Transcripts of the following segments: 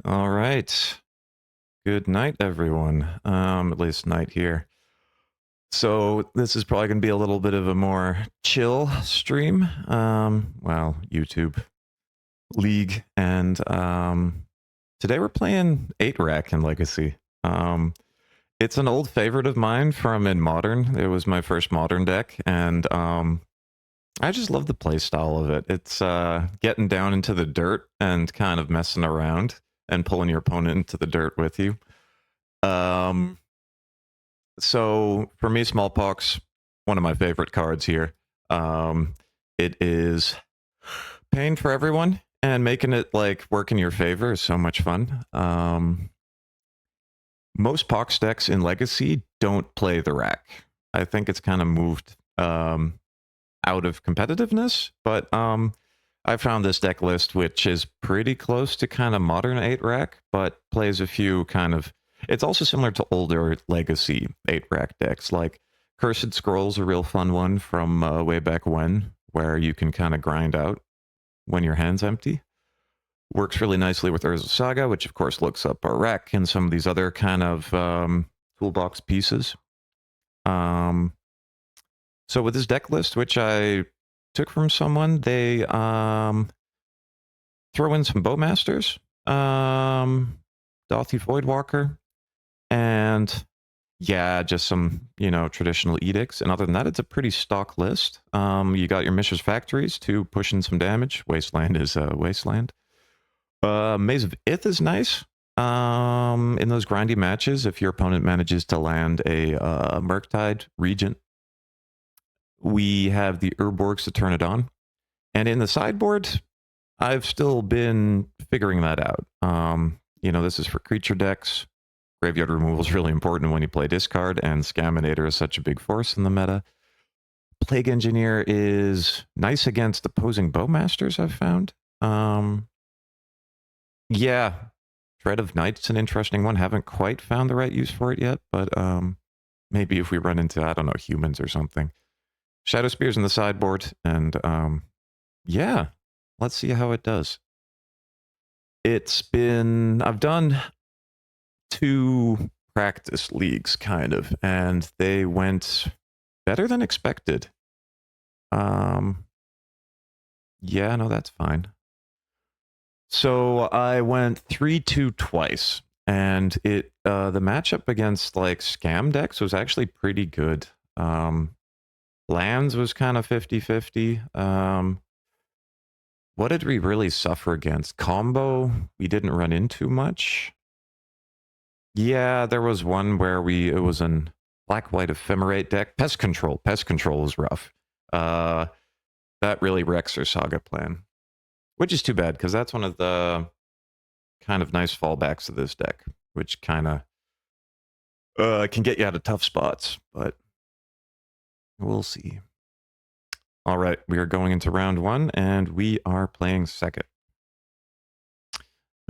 All right. Good night, everyone. At least night here. So this is probably going to be a little bit of a more chill stream. Well, YouTube League, and today we're playing 8-Rack in Legacy. It's an old favorite of mine from in Modern. It was my first Modern deck, and I just love the play style of it. It's getting down into the dirt and kind of messing around and pulling your opponent into the dirt with you. So for me, Smallpox, one of my favorite cards here. It is pain for everyone, and making it like work in your favor is so much fun. Most Pox decks in Legacy don't play the rack. I think it's kind of moved out of competitiveness, but I found this deck list, which is pretty close to kind of modern 8-Rack, but plays a few kind of... It's also similar to older Legacy 8-Rack decks, like Cursed Scroll's a real fun one from way back when, where you can kind of grind out when your hand's empty. Works really nicely with Urza Saga, which of course looks up our rack and some of these other kind of toolbox pieces. So with this deck list, which I took from someone, they throw in some Bowmasters, Dothy Voidwalker, and yeah, just some, traditional edicts. And other than that, it's a pretty stock list. You got your Mishra's Factories to push in some damage. Wasteland is Wasteland. Maze of Ith is nice. In those grindy matches, if your opponent manages to land a Murktide Regent, we have the Urborgs to turn it on. And in the sideboard, I've still been figuring that out. This is for creature decks. Graveyard removal is really important when you play discard, and Scaminator is such a big force in the meta. Plague Engineer is nice against opposing Bowmasters, I've found. Yeah, Dread of Night's an interesting one. Haven't quite found the right use for it yet, but maybe if we run into, I don't know, humans or something. Shadow Spear's in the sideboard, and yeah, let's see how it does. I've done 2 practice leagues, kind of, and they went better than expected. Yeah, no, that's fine. So I went 3-2 twice, and the matchup against like scam decks was actually pretty good. Lands was kind of 50-50. What did we really suffer against? Combo, we didn't run into much. Yeah, there was one where it was an black-white ephemerate deck. Pest Control was rough. That really wrecks our Saga plan. Which is too bad, because that's one of the kind of nice fallbacks of this deck, which kind of can get you out of tough spots, but we'll see. All right, we are going into round 1, and we are playing second.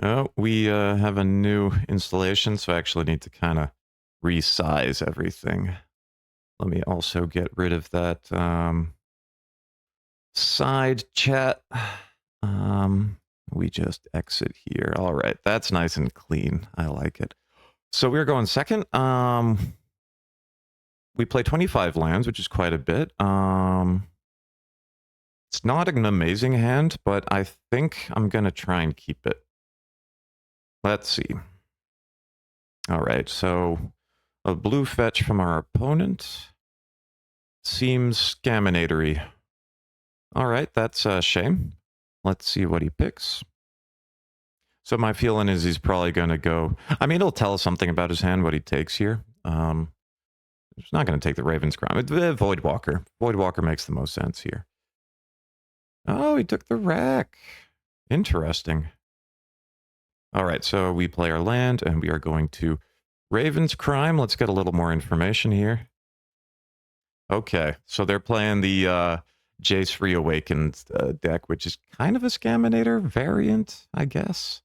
Oh, we have a new installation, so I actually need to kind of resize everything. Let me also get rid of that side chat. We just exit here. All right, that's nice and clean. I like it. So we're going second. We play 25 lands, which is quite a bit. It's not an amazing hand, but I think I'm going to try and keep it. Let's see. All right, so a blue fetch from our opponent seems Scaminatory. All right, that's a shame. Let's see what he picks. So my feeling is he's probably going to go... I mean, it'll tell us something about his hand, what he takes here. He's not going to take the Raven's Crown. Voidwalker. Voidwalker makes the most sense here. Oh, he took the rack. Interesting. All right, so we play our land, and we are going to Raven's Crime. Let's get a little more information here. Okay, so they're playing the Jace Reawakened deck, which is kind of a Scaminator variant, I guess.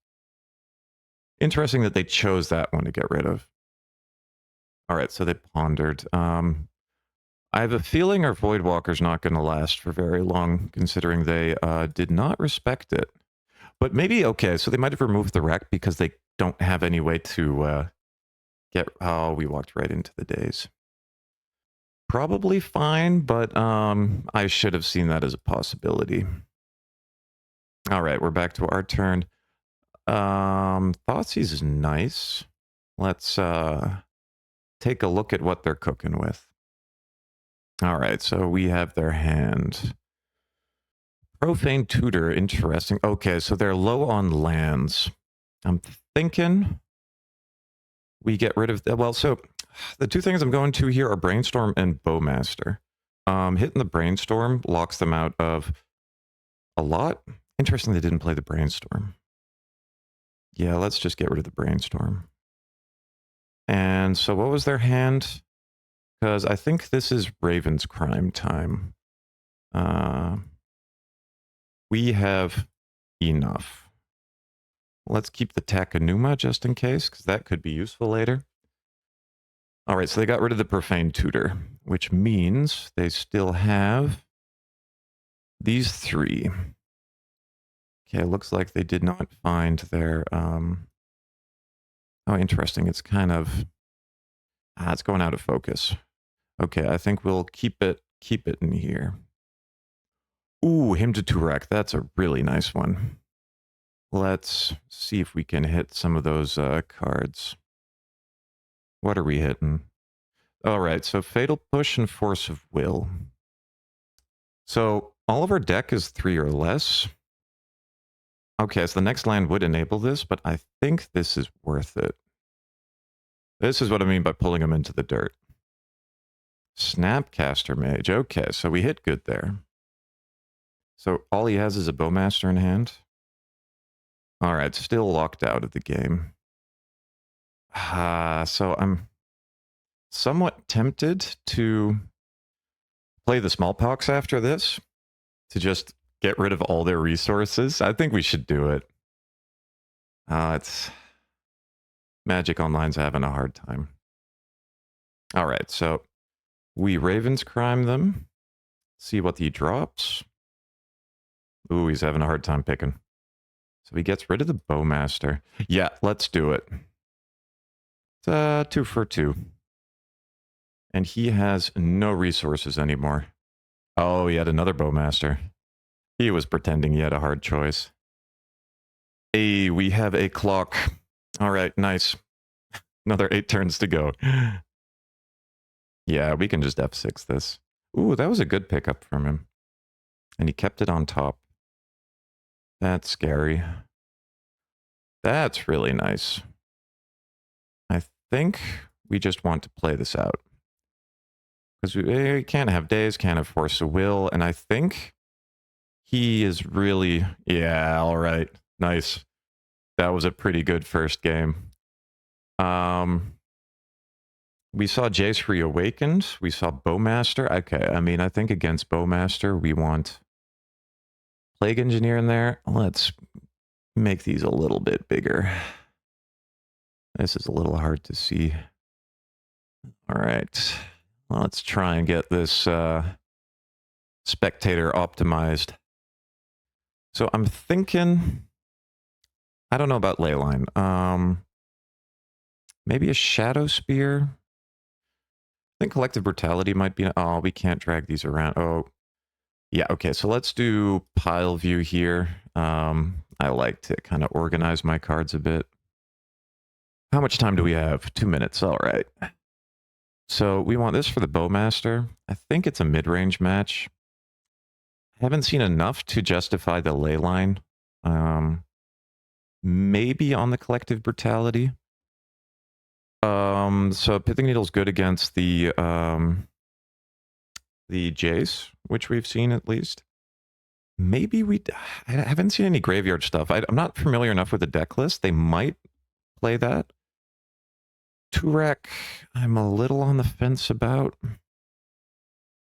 Interesting that they chose that one to get rid of. All right, so they pondered. I have a feeling our Voidwalker's not going to last for very long, considering they did not respect it. But maybe, okay, so they might have removed the wreck because they don't have any way to get... Oh, we walked right into the days. Probably fine, but I should have seen that as a possibility. All right, we're back to our turn. Thoughtsease is nice. Let's take a look at what they're cooking with. All right, so we have their hand. Profane Tutor, interesting. Okay, so they're low on lands. I'm thinking we get rid of... Well, so the two things I'm going to here are Brainstorm and Bowmaster. Hitting the Brainstorm locks them out of a lot. Interesting they didn't play the Brainstorm. Yeah, let's just get rid of the Brainstorm. And so what was their hand? Because I think this is Raven's Crime time. We have enough. Let's keep the Takanuma just in case, because that could be useful later. All right, so they got rid of the Profane Tutor, which means they still have these three. Okay, looks like they did not find their... Oh, interesting. It's kind of... it's going out of focus. Okay, I think we'll keep it in here. Ooh, Hymn to Turek. That's a really nice one. Let's see if we can hit some of those cards. What are we hitting? All right, so Fatal Push and Force of Will. So all of our deck is 3 or less. Okay, so the next land would enable this, but I think this is worth it. This is what I mean by pulling them into the dirt. Snapcaster Mage. Okay, so we hit good there. So all he has is a Bowmaster in hand. All right, still locked out of the game. So I'm somewhat tempted to play the Smallpox after this to just get rid of all their resources. I think we should do it. It's... Magic Online's having a hard time. All right, so we Raven's Crime them. See what he drops. Ooh, he's having a hard time picking. So he gets rid of the Bowmaster. Yeah, let's do it. It's 2 for 2. And he has no resources anymore. Oh, he had another Bowmaster. He was pretending he had a hard choice. Hey, we have a clock. All right, nice. Another 8 turns to go. Yeah, we can just F6 this. Ooh, that was a good pickup from him. And he kept it on top. That's scary. That's really nice. I think we just want to play this out. Because we can't have days, can't have Force of Will, and I think he is really... Yeah, all right. Nice. That was a pretty good first game. We saw Jace Reawakened. We saw Bowmaster. Okay, I mean, I think against Bowmaster, we want Plague Engineer in there. Let's make these a little bit bigger. This is a little hard to see. All right. Let's try and get this spectator optimized. So I'm thinking... I don't know about Leyline. Maybe a Shadow Spear? I think Collective Brutality might be... Oh, we can't drag these around. Oh, yeah, okay, so let's do Pile View here. I like to kind of organize my cards a bit. How much time do we have? 2 minutes, all right. So we want this for the Bowmaster. I think it's a mid-range match. I haven't seen enough to justify the Leyline. Maybe on the Collective Brutality. So Pithing Needle's good against the Jace, which we've seen at least. Maybe I haven't seen any graveyard stuff. I'm not familiar enough with the deck list. They might play that. Turek, I'm a little on the fence about.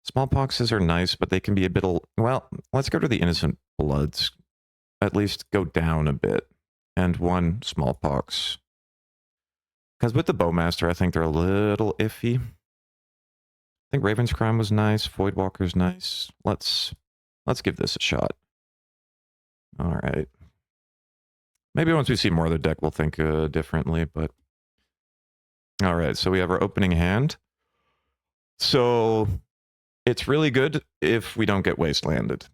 Smallpoxes are nice, but they can be a bit... Well, let's go to the Innocent Bloods. At least go down a bit. And 1 Smallpox. Because with the Bowmaster, I think they're a little iffy. I think Raven's Crime was nice. Voidwalker's nice. Let's give this a shot. All right. Maybe once we see more of the deck, we'll think differently, but... All right, so we have our opening hand. So it's really good if we don't get wastelanded.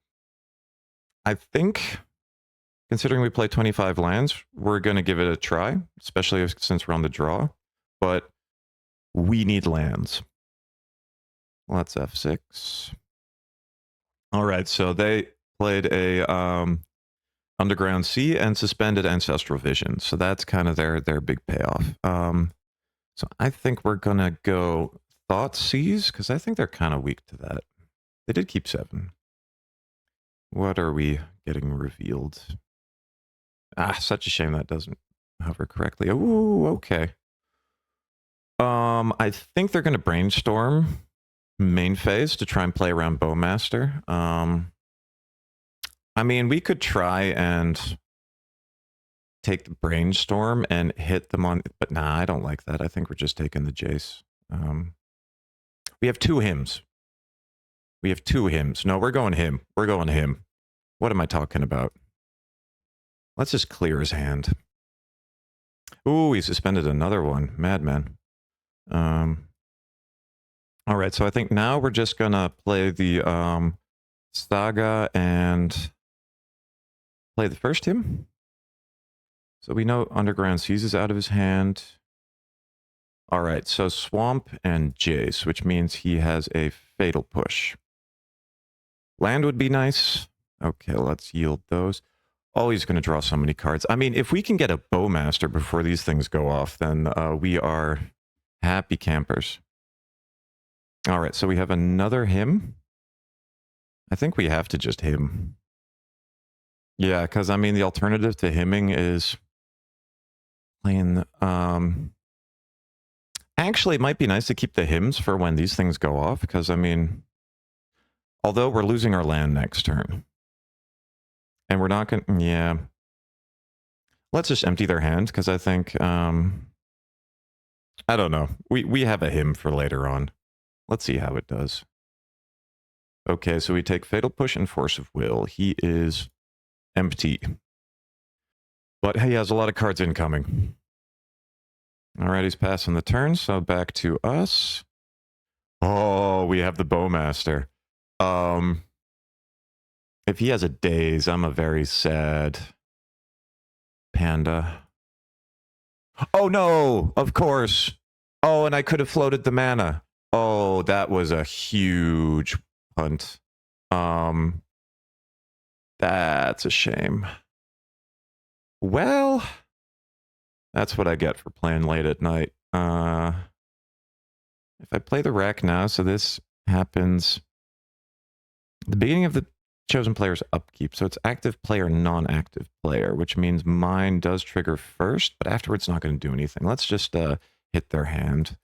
I think, considering we play 25 lands, we're going to give it a try, especially since we're on the draw. But we need lands. Well, that's F6. All right, so they played a Underground Sea and suspended Ancestral Vision. So that's kind of their big payoff. So I think we're going to go Thoughtseize, because I think they're kind of weak to that. They did keep 7. What are we getting revealed? Ah, such a shame that doesn't hover correctly. Ooh, okay. I think they're going to brainstorm main phase to try and play around Bowmaster. I mean, we could try and take the brainstorm and hit them on, but nah, I don't like that. I think we're just taking the Jace. We have 2 hymns. We have 2 hymns. No, we're going him. We're going him. What am I talking about? Let's just clear his hand. Ooh, he suspended another one. Madman. All right, so I think now we're just gonna play the Saga and play the first hymn. So we know Underground Seizes out of his hand. All right, so Swamp and Jace, which means he has a Fatal Push. Land would be nice. Okay, let's yield those. Oh, he's going to draw so many cards. I mean, if we can get a Bowmaster before these things go off, then we are happy campers. All right, so we have another hymn. I think we have to just hymn. Yeah, because, I mean, the alternative to hymning is playing... Actually, it might be nice to keep the hymns for when these things go off, because, I mean... Although we're losing our land next turn. And we're not going to... Yeah. Let's just empty their hand, because I think... I don't know. We have a hymn for later on. Let's see how it does. Okay, so we take Fatal Push and Force of Will. He is empty. But he has a lot of cards incoming. All right, he's passing the turn, so back to us. Oh, we have the Bowmaster. If he has a Daze, I'm a very sad panda. Oh, no, of course. Oh, and I could have floated the mana. Oh, that was a huge punt. That's a shame. Well, that's what I get for playing late at night. If I play the rack now, so this happens at the beginning of the chosen player's upkeep. So it's active player, non-active player, which means mine does trigger first, but afterwards not going to do anything. Let's just hit their hand.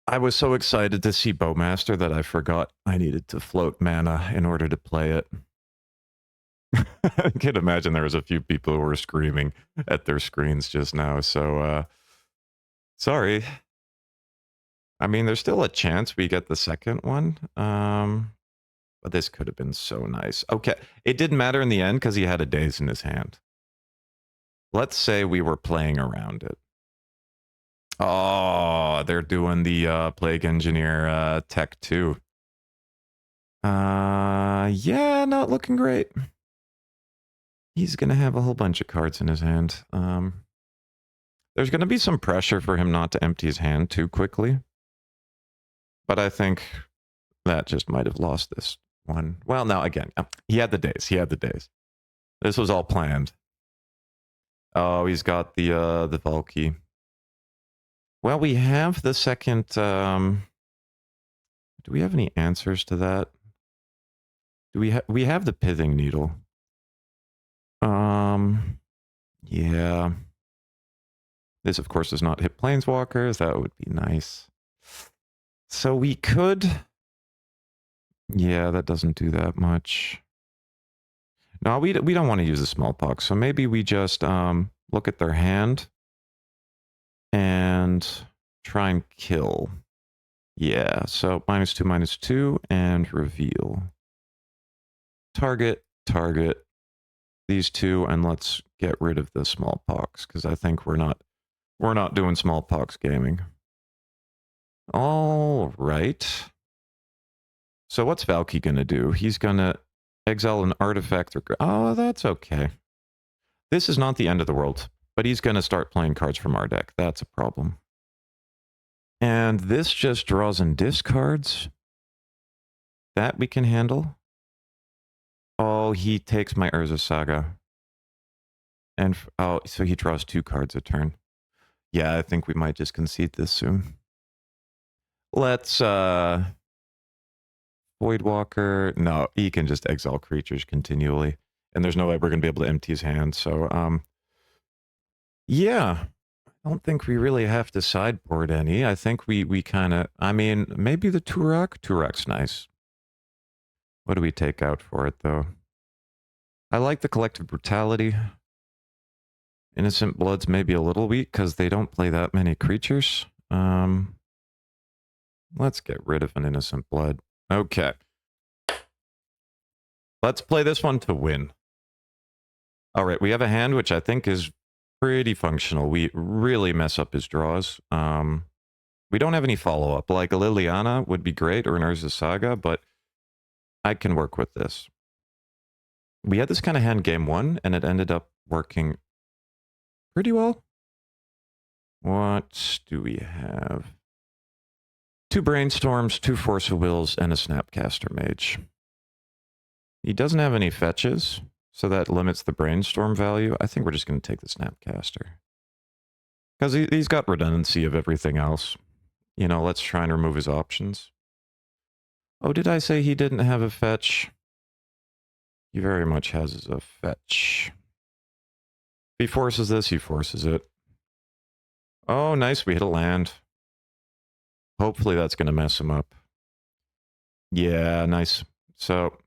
I was so excited to see Bowmaster that I forgot I needed to float mana in order to play it. I can imagine there was a few people who were screaming at their screens just now, so sorry. I mean, there's still a chance we get the second one, but this could have been so nice. Okay, it didn't matter in the end because he had a Daze in his hand. Let's say we were playing around it. Oh, they're doing the Plague Engineer tech too. Yeah, not looking great. He's going to have a whole bunch of cards in his hand. There's going to be some pressure for him not to empty his hand too quickly. But I think that just might have lost this one. Well, now, again, he had the Daze. He had the Daze. This was all planned. Oh, he's got the Valky. Well, we have the second... do we have any answers to that? Do we have the Pithing Needle? Yeah. This, of course, does not hit Planeswalkers. That would be nice. So we could... Yeah, that doesn't do that much. No, we don't want to use the Smallpox. So maybe we just look at their hand and try and kill. Yeah, so -2/-2 and reveal. Target, target. these two, and let's get rid of the smallpox, because I think we're not doing smallpox gaming. All right. So what's Valky gonna do? He's gonna exile an artifact or... Oh, that's okay. This is not the end of the world, but he's gonna start playing cards from our deck. That's a problem. And this just draws and discards. That we can handle. Oh, he takes my Urza Saga. And, oh, so he draws 2 cards a turn. Yeah, I think we might just concede this soon. Let's, Voidwalker. No, he can just exile creatures continually. And there's no way we're going to be able to empty his hand. So, yeah. I don't think we really have to sideboard any. I think we kind of... I mean, maybe the Turok? Turok's nice. What do we take out for it, though? I like the Collective Brutality. Innocent Blood's maybe a little weak because they don't play that many creatures. Let's get rid of an Innocent Blood. Okay. Let's play this one to win. All right, we have a hand which I think is pretty functional. We really mess up his draws. We don't have any follow-up. Like a Liliana would be great, or an Urza Saga, but I can work with this. We had this kind of hand game 1, and it ended up working pretty well. What do we have? 2 Brainstorms, 2 Force of Wills, and a Snapcaster Mage. He doesn't have any fetches, so that limits the Brainstorm value. I think we're just going to take the Snapcaster. Because he's got redundancy of everything else. You know, let's try and remove his options. Oh, did I say he didn't have a fetch? He very much has a fetch. If he forces this, he forces it. Oh, nice, we hit a land. Hopefully that's going to mess him up. Yeah, nice. So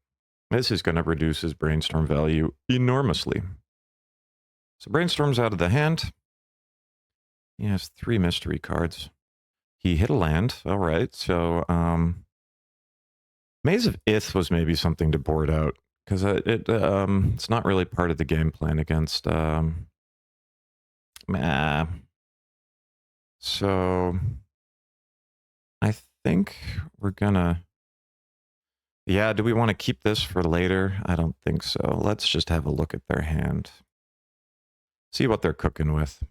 this is going to reduce his Brainstorm value enormously. So Brainstorm's out of the hand. He has 3 mystery cards. He hit a land. All right, so Maze of Ith was maybe something to board out, because it's not really part of the game plan against... So I think we're gonna... Yeah, do we want to keep this for later? I don't think so. Let's just have a look at their hand. See what they're cooking with.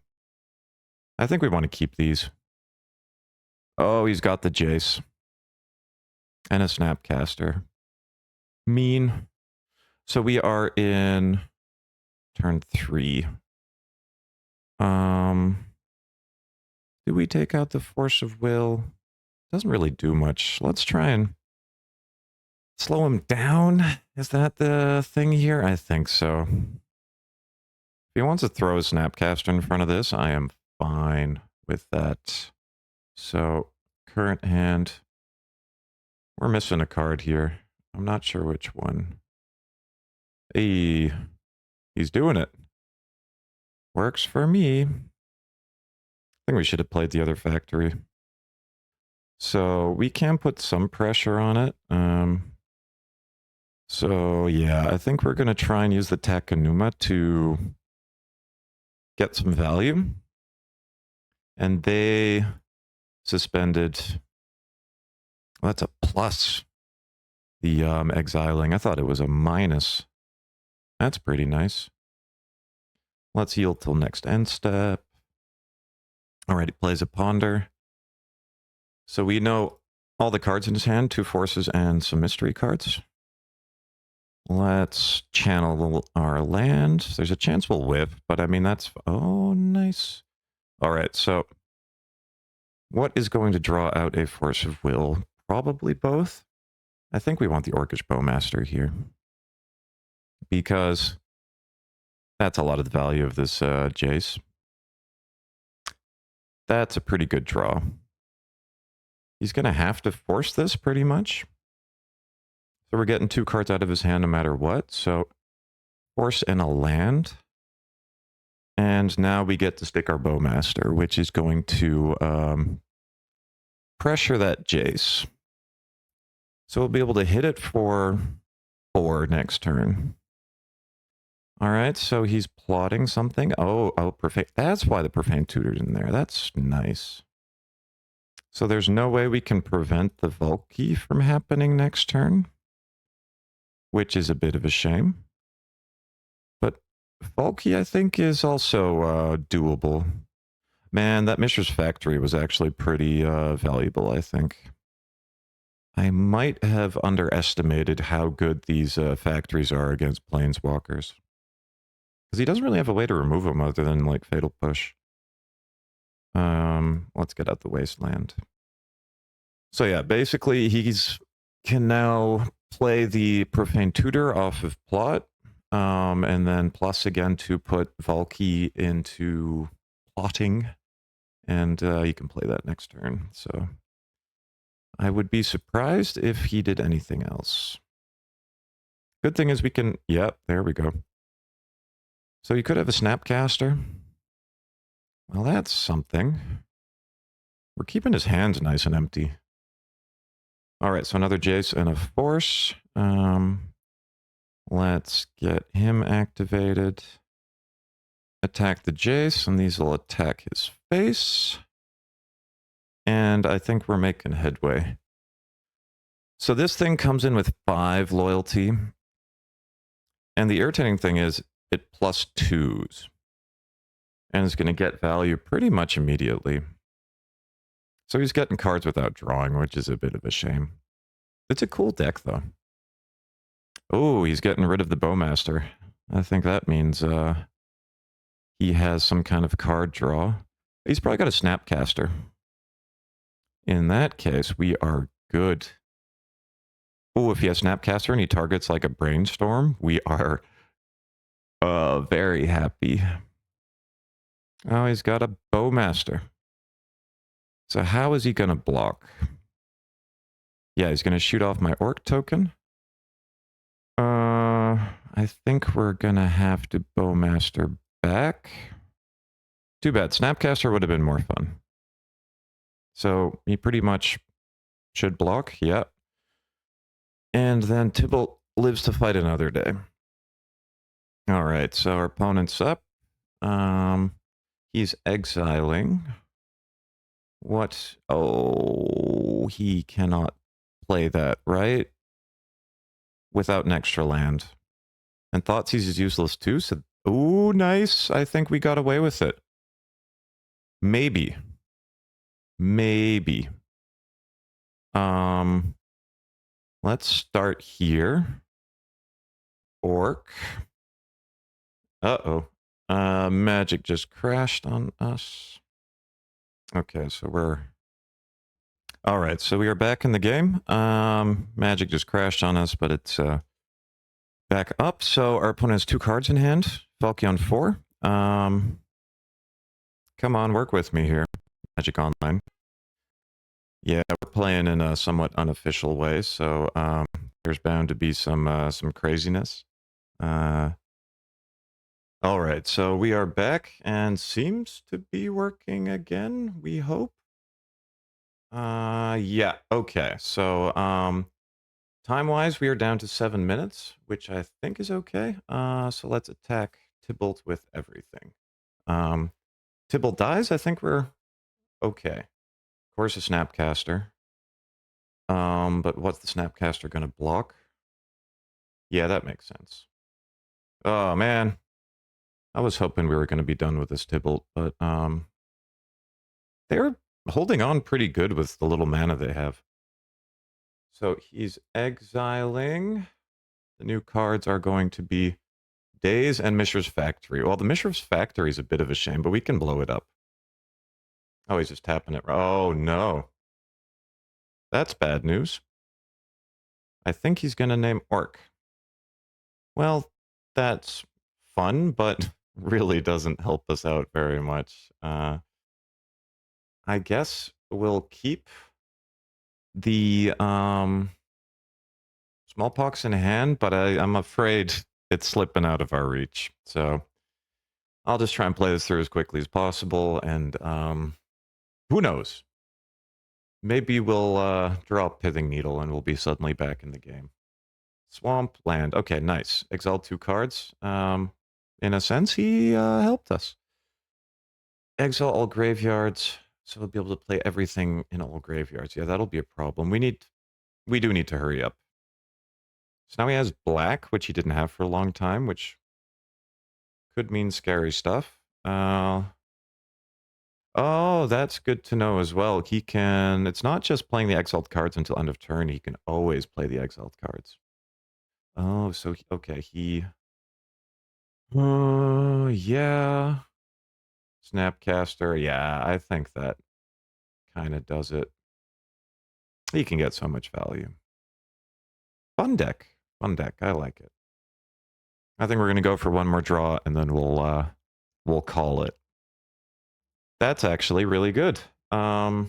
I think we want to keep these. Oh, he's got the Jace. And a Snapcaster. Mean. So we are in turn 3. Do we take out the Force of Will? Doesn't really do much. Let's try and slow him down. Is that the thing here? I think so. If he wants to throw a Snapcaster in front of this, I am fine with that. So, current hand. We're missing a card here. I'm not sure which one. Hey, he's doing it. Works for me. I think we should have played the other factory. So we can put some pressure on it. So yeah, I think we're going to try and use the Takenuma to get some value. And they suspended... Well, that's a plus. The exiling. I thought it was a minus. That's pretty nice. Let's heal till next end step. Alright, he plays a Ponder. So we know all the cards in his hand, 2 forces and some mystery cards. Let's channel our land. There's a chance we'll whip, but I mean, that's... Oh, nice. Alright, so what is going to draw out a Force of Will? Probably both. I think we want the Orcish Bowmaster here. Because that's a lot of the value of this Jace. That's a pretty good draw. He's going to have to force this pretty much. So we're getting 2 cards out of his hand no matter what. So force and a land. And now we get to stick our Bowmaster, which is going to pressure that Jace. So we'll be able to hit it for 4 next turn. All right, so he's plotting something. Oh, profane. That's why the profane tutor's in there. That's nice. So there's no way we can prevent the Volkey from happening next turn, which is a bit of a shame. But Volkey, I think, is also doable. Man, that Mishra's Factory was actually pretty valuable, I think. I might have underestimated how good these factories are against planeswalkers. Because he doesn't really have a way to remove them other than, like, Fatal Push. Let's get out the Wasteland. So yeah, basically he's can now play the Profane Tutor off of Plot, and then plus again to put Valky into plotting, and you can play that next turn. So I would be surprised if he did anything else. Good thing is we can, yep, there we go. So you could have a Snapcaster. Well, that's something. We're keeping his hands nice and empty. All right, so another Jace and a Force. Let's get him activated. Attack the Jace, and these will attack his face. And I think we're making headway. So this thing comes in with 5 loyalty. And the irritating thing is it plus 2s. And it's going to get value pretty much immediately. So he's getting cards without drawing, which is a bit of a shame. It's a cool deck, though. Oh, he's getting rid of the Bowmaster. I think that means he has some kind of card draw. He's probably got a Snapcaster. In that case, we are good. Oh, if he has Snapcaster and he targets like a Brainstorm, we are very happy. Oh, he's got a Bowmaster. So how is he going to block? Yeah, he's going to shoot off my Orc token. I think we're going to have to Bowmaster back. Too bad. Snapcaster would have been more fun. So he pretty much should block. Yeah. And then Tibalt lives to fight another day. All right, so our opponent's up. He's exiling. What? Oh, he cannot play that, right? Without an extra land. And Thoughtseize is useless too, so... Ooh, nice. I think we got away with it. Maybe. Maybe. Let's start here. Orc. Uh-oh. Magic just crashed on us. Okay, so we're... Alright, so we are back in the game. Magic just crashed on us, but it's back up. So our opponent has 2 cards in hand. Valky on 4. Come on, work with me here. Magic Online. Yeah, we're playing in a somewhat unofficial way, so there's bound to be some craziness. Alright, so we are back, and seems to be working again, we hope. Yeah, okay, so time-wise, we are down to 7 minutes, which I think is okay. So let's attack Tibalt with everything. Tibalt dies, I think we're okay. Of course, a Snapcaster. But what's the Snapcaster gonna block? Yeah, that makes sense. Oh, man. I was hoping we were gonna be done with this Tibalt, but, they're holding on pretty good with the little mana they have. So he's exiling. The new cards are going to be Days and Mishra's Factory. Well, the Mishra's Factory is a bit of a shame, but we can blow it up. Oh, he's just tapping it. Oh, no. That's bad news. I think he's going to name Orc. Well, that's fun, but really doesn't help us out very much. I guess we'll keep the Smallpox in hand, but I'm afraid it's slipping out of our reach. So I'll just try and play this through as quickly as possible, and who knows? Maybe we'll draw a Pithing Needle and we'll be suddenly back in the game. Swamp, land. Okay, nice. Exile 2 cards. in a sense, he helped us. Exile all graveyards, so we'll be able to play everything in all graveyards. Yeah, that'll be a problem. We do need to hurry up. So now he has black, which he didn't have for a long time, which could mean scary stuff. Oh, that's good to know as well. He can... It's not just playing the exiled cards until end of turn. He can always play the exiled cards. Oh, so... Okay, he... Oh, yeah. Snapcaster. Yeah, I think that kind of does it. He can get so much value. Fun deck. Fun deck. I like it. I think we're going to go for one more draw, and then we'll call it. That's actually really good. I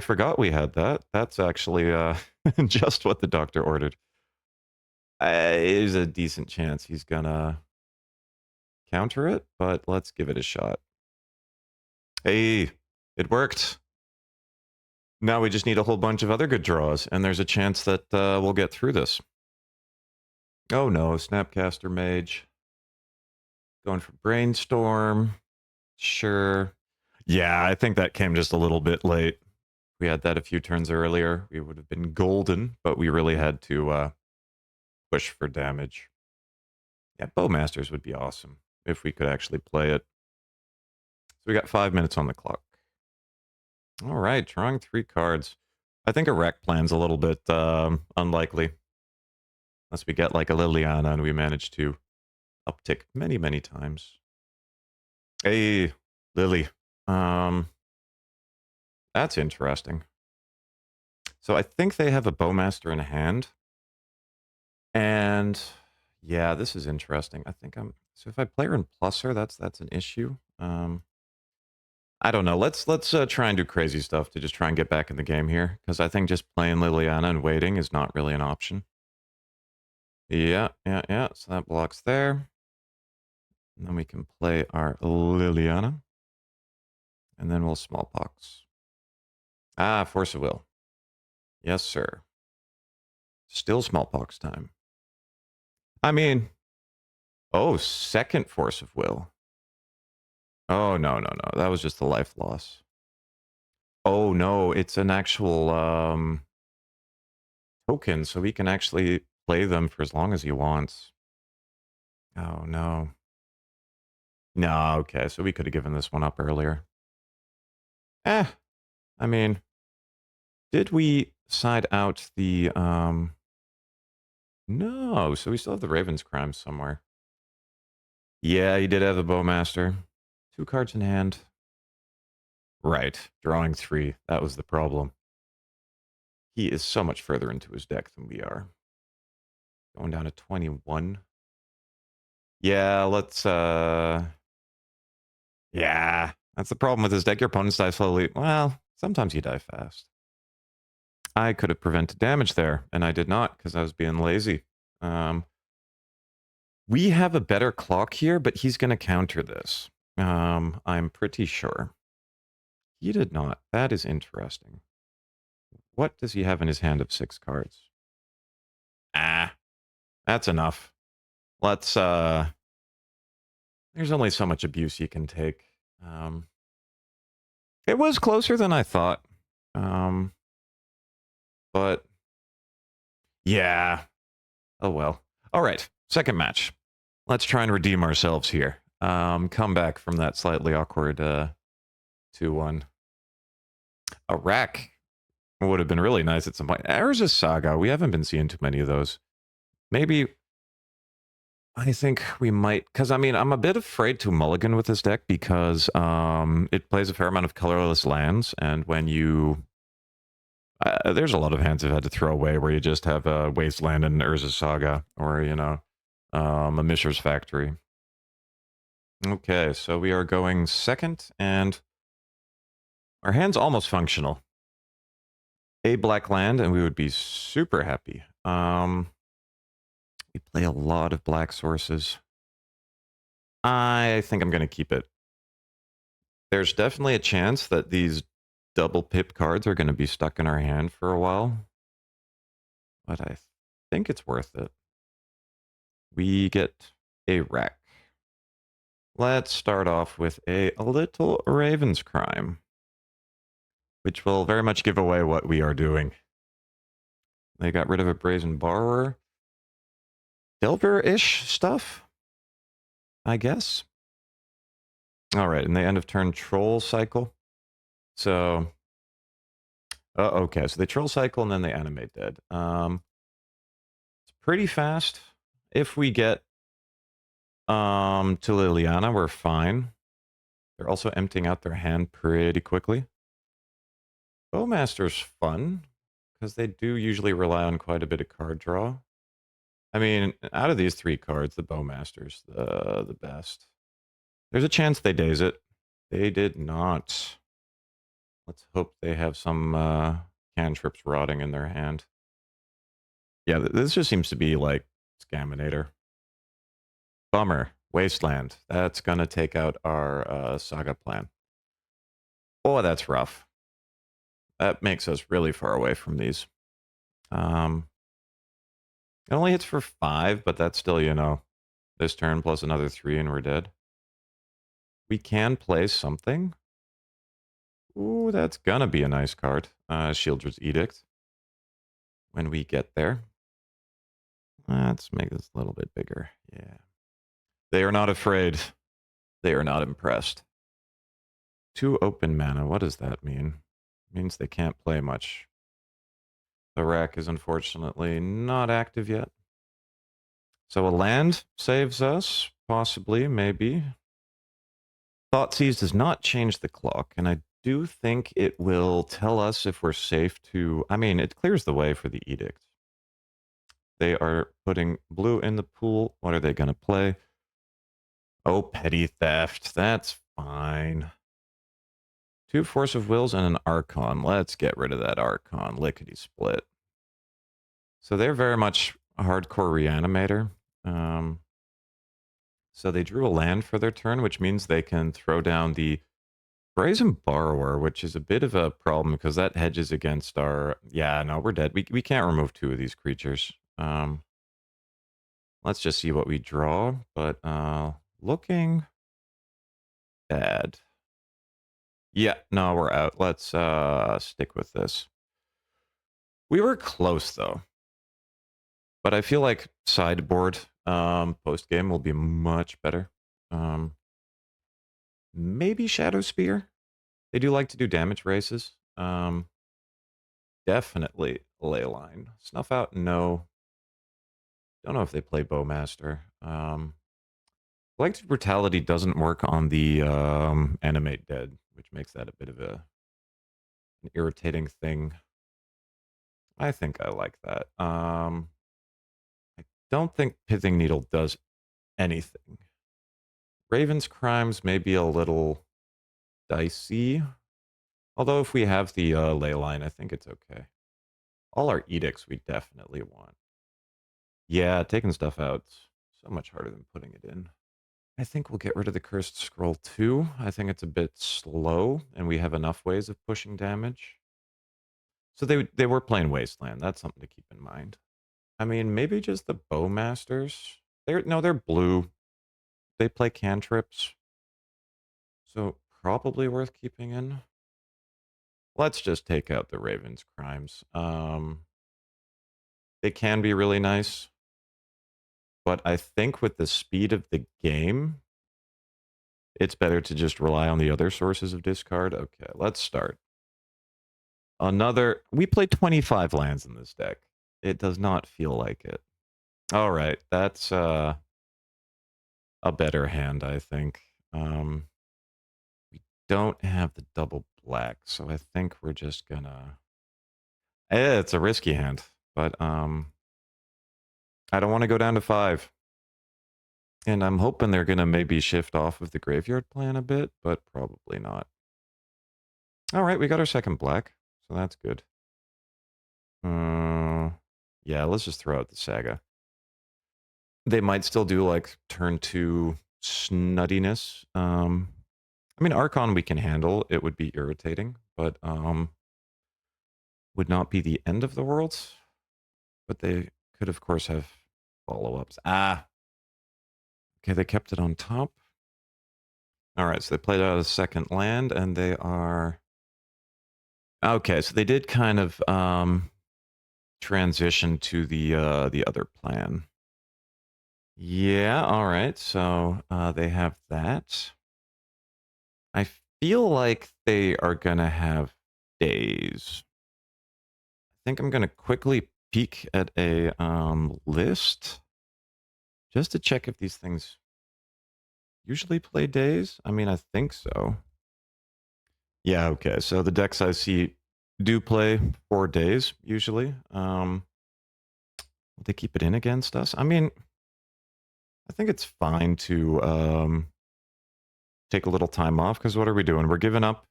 forgot we had that. That's actually just what the doctor ordered. There's a decent chance he's gonna counter it, but let's give it a shot. Hey, it worked. Now we just need a whole bunch of other good draws, and there's a chance that we'll get through this. Oh no, Snapcaster Mage. Going for Brainstorm. Sure. Yeah, I think that came just a little bit late. We had that a few turns earlier. We would have been golden, but we really had to push for damage. Yeah, Bowmasters would be awesome if we could actually play it. So we got 5 minutes on the clock. All right, drawing 3 cards. I think a wreck plan's a little bit unlikely. Unless we get like a Liliana and we manage to uptick many, many times. Hey, Lily. That's interesting. So I think they have a Bowmaster in hand. And yeah, this is interesting. I think I'm... So if I play her in Plusher, that's an issue. I don't know. Let's try and do crazy stuff to just try and get back in the game here, because I think just playing Liliana and waiting is not really an option. Yeah. So that blocks there. And then we can play our Liliana. And then we'll Smallpox. Ah, Force of Will. Yes, sir. Still Smallpox time. I mean... Oh, second Force of Will. Oh, no. That was just the life loss. Oh, no. It's an actual token, so he can actually play them for as long as he wants. Oh, no. No, okay. So we could have given this one up earlier. I mean... Did we side out the... No, so we still have the Raven's Crime somewhere. Yeah, he did have the Bowmaster. 2 cards in hand. Right, drawing 3. That was the problem. He is so much further into his deck than we are. Going down to 21. Yeah, let's... Yeah, that's the problem with his deck. Your opponents die slowly. Well, sometimes you die fast. I could have prevented damage there, and I did not, because I was being lazy. We have a better clock here, but he's going to counter this. I'm pretty sure. He did not. That is interesting. What does he have in his hand of 6 cards? That's enough. Let's, there's only so much abuse you can take. It was closer than I thought. But, yeah. Oh well. All right, second match. Let's try and redeem ourselves here. Come back from that slightly awkward 2-1. A rack would have been really nice at some point. Urza's Saga, we haven't been seeing too many of those. Maybe... I think we might... Because, I mean, I'm a bit afraid to mulligan with this deck because it plays a fair amount of colorless lands, and when you... there's a lot of hands I've had to throw away where you just have a Wasteland and Urza's Saga, or, you know, a Mishra's Factory. Okay, so we are going second, and our hand's almost functional. A black land, and we would be super happy. We play a lot of black sources. I think I'm going to keep it. There's definitely a chance that these double pip cards are going to be stuck in our hand for a while. But I think it's worth it. We get a wreck. Let's start off with a little Raven's Crime, which will very much give away what we are doing. They got rid of a Brazen Borrower. Delver-ish stuff, I guess. All right, and they end of turn Troll Cycle. So, okay, so they Troll Cycle and then they Animate Dead. It's pretty fast. If we get to Liliana, we're fine. They're also emptying out their hand pretty quickly. Bowmaster's fun, because they do usually rely on quite a bit of card draw. I mean, out of these three cards, the Bowmaster's the best. There's a chance they daze it. They did not. Let's hope they have some cantrips rotting in their hand. Yeah, this just seems to be like Scaminator. Bummer. Wasteland. That's going to take out our Saga plan. Oh, that's rough. That makes us really far away from these. It only hits for 5, but that's still, you know, this turn plus another 3 and we're dead. We can play something. Ooh, that's gonna be a nice card. Shieldred's Edict. When we get there. Let's make this a little bit bigger. Yeah. They are not afraid. They are not impressed. 2 open mana. What does that mean? It means they can't play much. The rack is unfortunately not active yet. So a land saves us. Possibly, maybe. Thoughtseize does not change the clock, and I do think it will tell us if we're safe to... I mean, it clears the way for the Edict. They are putting blue in the pool. What are they going to play? Oh, Petty Theft. That's fine. 2 Force of Wills and an Archon. Let's get rid of that Archon. Lickety-split. So they're very much a hardcore Reanimator. So they drew a land for their turn, which means they can throw down the Brazen Borrower, which is a bit of a problem because that hedges against our... Yeah, no, we're dead. We can't remove 2 of these creatures. Let's just see what we draw, but looking bad. Yeah, no, we're out. Let's stick with this. We were close, though. But I feel like sideboard post-game will be much better. Maybe Shadow Spear. They do like to do damage races. Definitely Leyline. Snuff Out, no. Don't know if they play Bowmaster. Collective Brutality doesn't work on the Animate Dead, which makes that a bit of an irritating thing. I think I like that. I don't think Pithing Needle does anything. Raven's Crimes may be a little dicey. Although if we have the Leyline, I think it's okay. All our edicts we definitely want. Yeah, taking stuff out's so much harder than putting it in. I think we'll get rid of the Cursed Scroll too. I think it's a bit slow, and we have enough ways of pushing damage. So they were playing Wasteland. That's something to keep in mind. I mean, maybe just the Bowmasters. They're blue. They play cantrips. So probably worth keeping in. Let's just take out the Raven's Crimes. They can be really nice. But I think with the speed of the game, it's better to just rely on the other sources of discard. Okay, let's start. We played 25 lands in this deck. It does not feel like it. All right, that's a better hand, I think. We don't have the double black, so I think we're just gonna... it's a risky hand, but I don't want to go down to 5. And I'm hoping they're gonna maybe shift off of the graveyard plan a bit, but probably not. All right, we got our second black, so that's good. Yeah, let's just throw out the Saga. They might still do like turn 2 snuttiness. I mean, Archon we can handle. It would be irritating, but would not be the end of the world. But they could, of course, have follow-ups. Okay, they kept it on top. All right, so they played out a second land, and they are... Okay, so they did kind of transition to the other plan. Yeah, all right, so they have that. I feel like they are going to have days. I think I'm going to quickly peek at a list just to check if these things usually play days. I mean, I think so. Yeah, okay. So the decks I see do play 4 days usually. Will they keep it in against us? I mean, I think it's fine to take a little time off, because what are we doing? We're giving up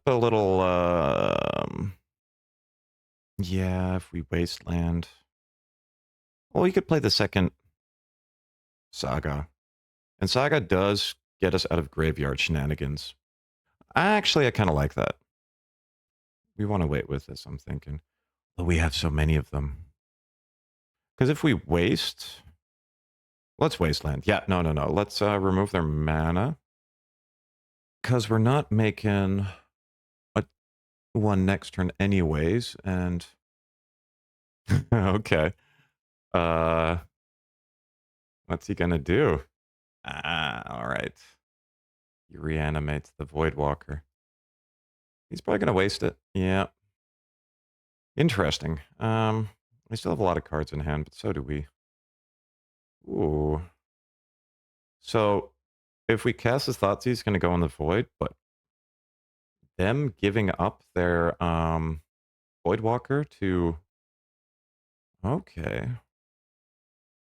a little yeah, if we wasteland. Well, you could play the second Saga. And Saga does get us out of graveyard shenanigans. Actually, I kind of like that. We want to wait with this, I'm thinking. But we have so many of them. Because if we waste... Let's wasteland. Yeah, no. Let's remove their mana. Because we're not making one next turn anyways, and... Okay. What's he gonna do? All right. He reanimates the Voidwalker. He's probably gonna waste it. Yeah. Interesting. We still have a lot of cards in hand, but so do we. Ooh. So, if we cast his Thoughtseize, he's gonna go in the Void, but them giving up their Voidwalker to... Okay.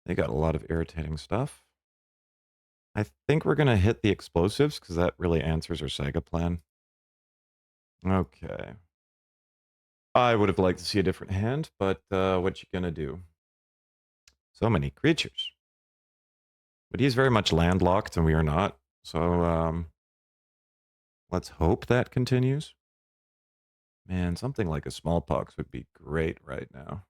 They got a lot of irritating stuff. I think we're going to hit the explosives, because that really answers our Saga plan. Okay. I would have liked to see a different hand, but what you going to do? So many creatures. But he's very much landlocked, and we are not. So let's hope that continues. Man, something like a smallpox would be great right now.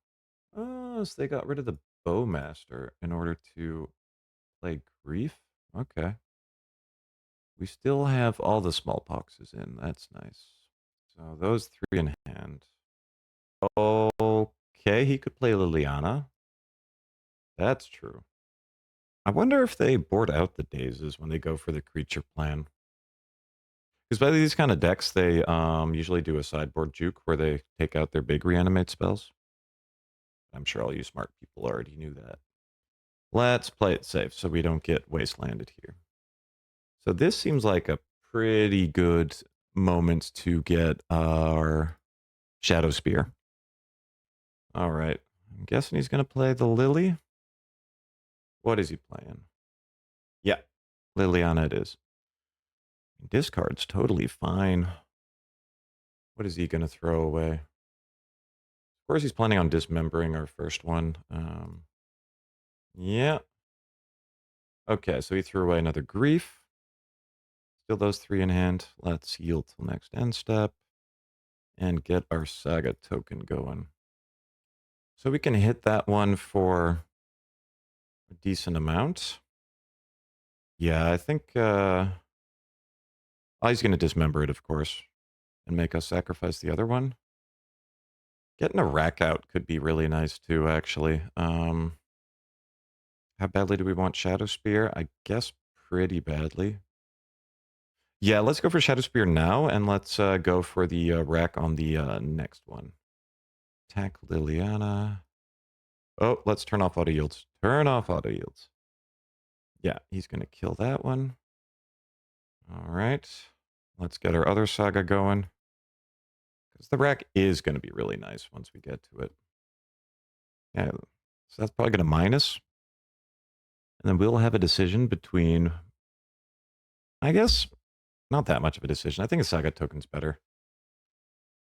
Oh, so they got rid of the Bowmaster in order to play Grief? Okay. We still have all the smallpoxes in. That's nice. So those 3 in hand. Okay, he could play Liliana. That's true. I wonder if they board out the dazes when they go for the creature plan. Because by these kind of decks, they usually do a sideboard juke where they take out their big reanimate spells. I'm sure all you smart people already knew that. Let's play it safe so we don't get wastelanded here. So this seems like a pretty good moment to get our Shadow Spear. All right. I'm guessing he's going to play the Lily. What is he playing? Yeah, Liliana it is. Discard's totally fine. What is he going to throw away? Of course, he's planning on dismembering our first one. Yeah. Okay, so he threw away another Grief. Still those 3 in hand. Let's heal till next end step and get our Saga token going. So we can hit that one for a decent amount. Yeah, I think oh, he's going to dismember it, of course, and make us sacrifice the other one. Getting a rack out could be really nice too, actually. How badly do we want Shadow Spear? I guess pretty badly. Yeah, let's go for Shadow Spear now, and let's go for the rack on the next one. Attack Liliana. Oh, let's turn off auto yields. Turn off auto yields. Yeah, he's going to kill that one. All right. Let's get our other Saga going. Because the rack is going to be really nice once we get to it. Yeah, so that's probably going to minus. And then we'll have a decision between, I guess, not that much of a decision. I think a Saga token's better.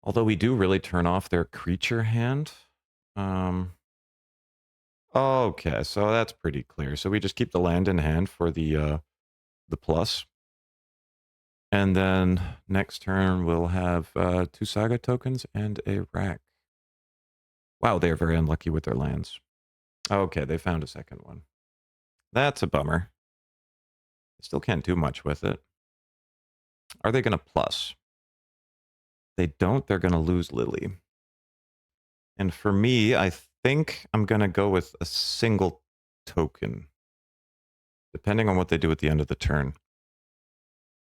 Although we do really turn off their creature hand. Okay, so that's pretty clear. So we just keep the land in hand for the plus. And then next turn we'll have 2 Saga tokens and a rack. Wow, they're very unlucky with their lands. Okay, they found a second one. That's a bummer. I still can't do much with it. Are they going to plus? They don't, they're going to lose Lily. And for me, I think I'm going to go with a single token, depending on what they do at the end of the turn.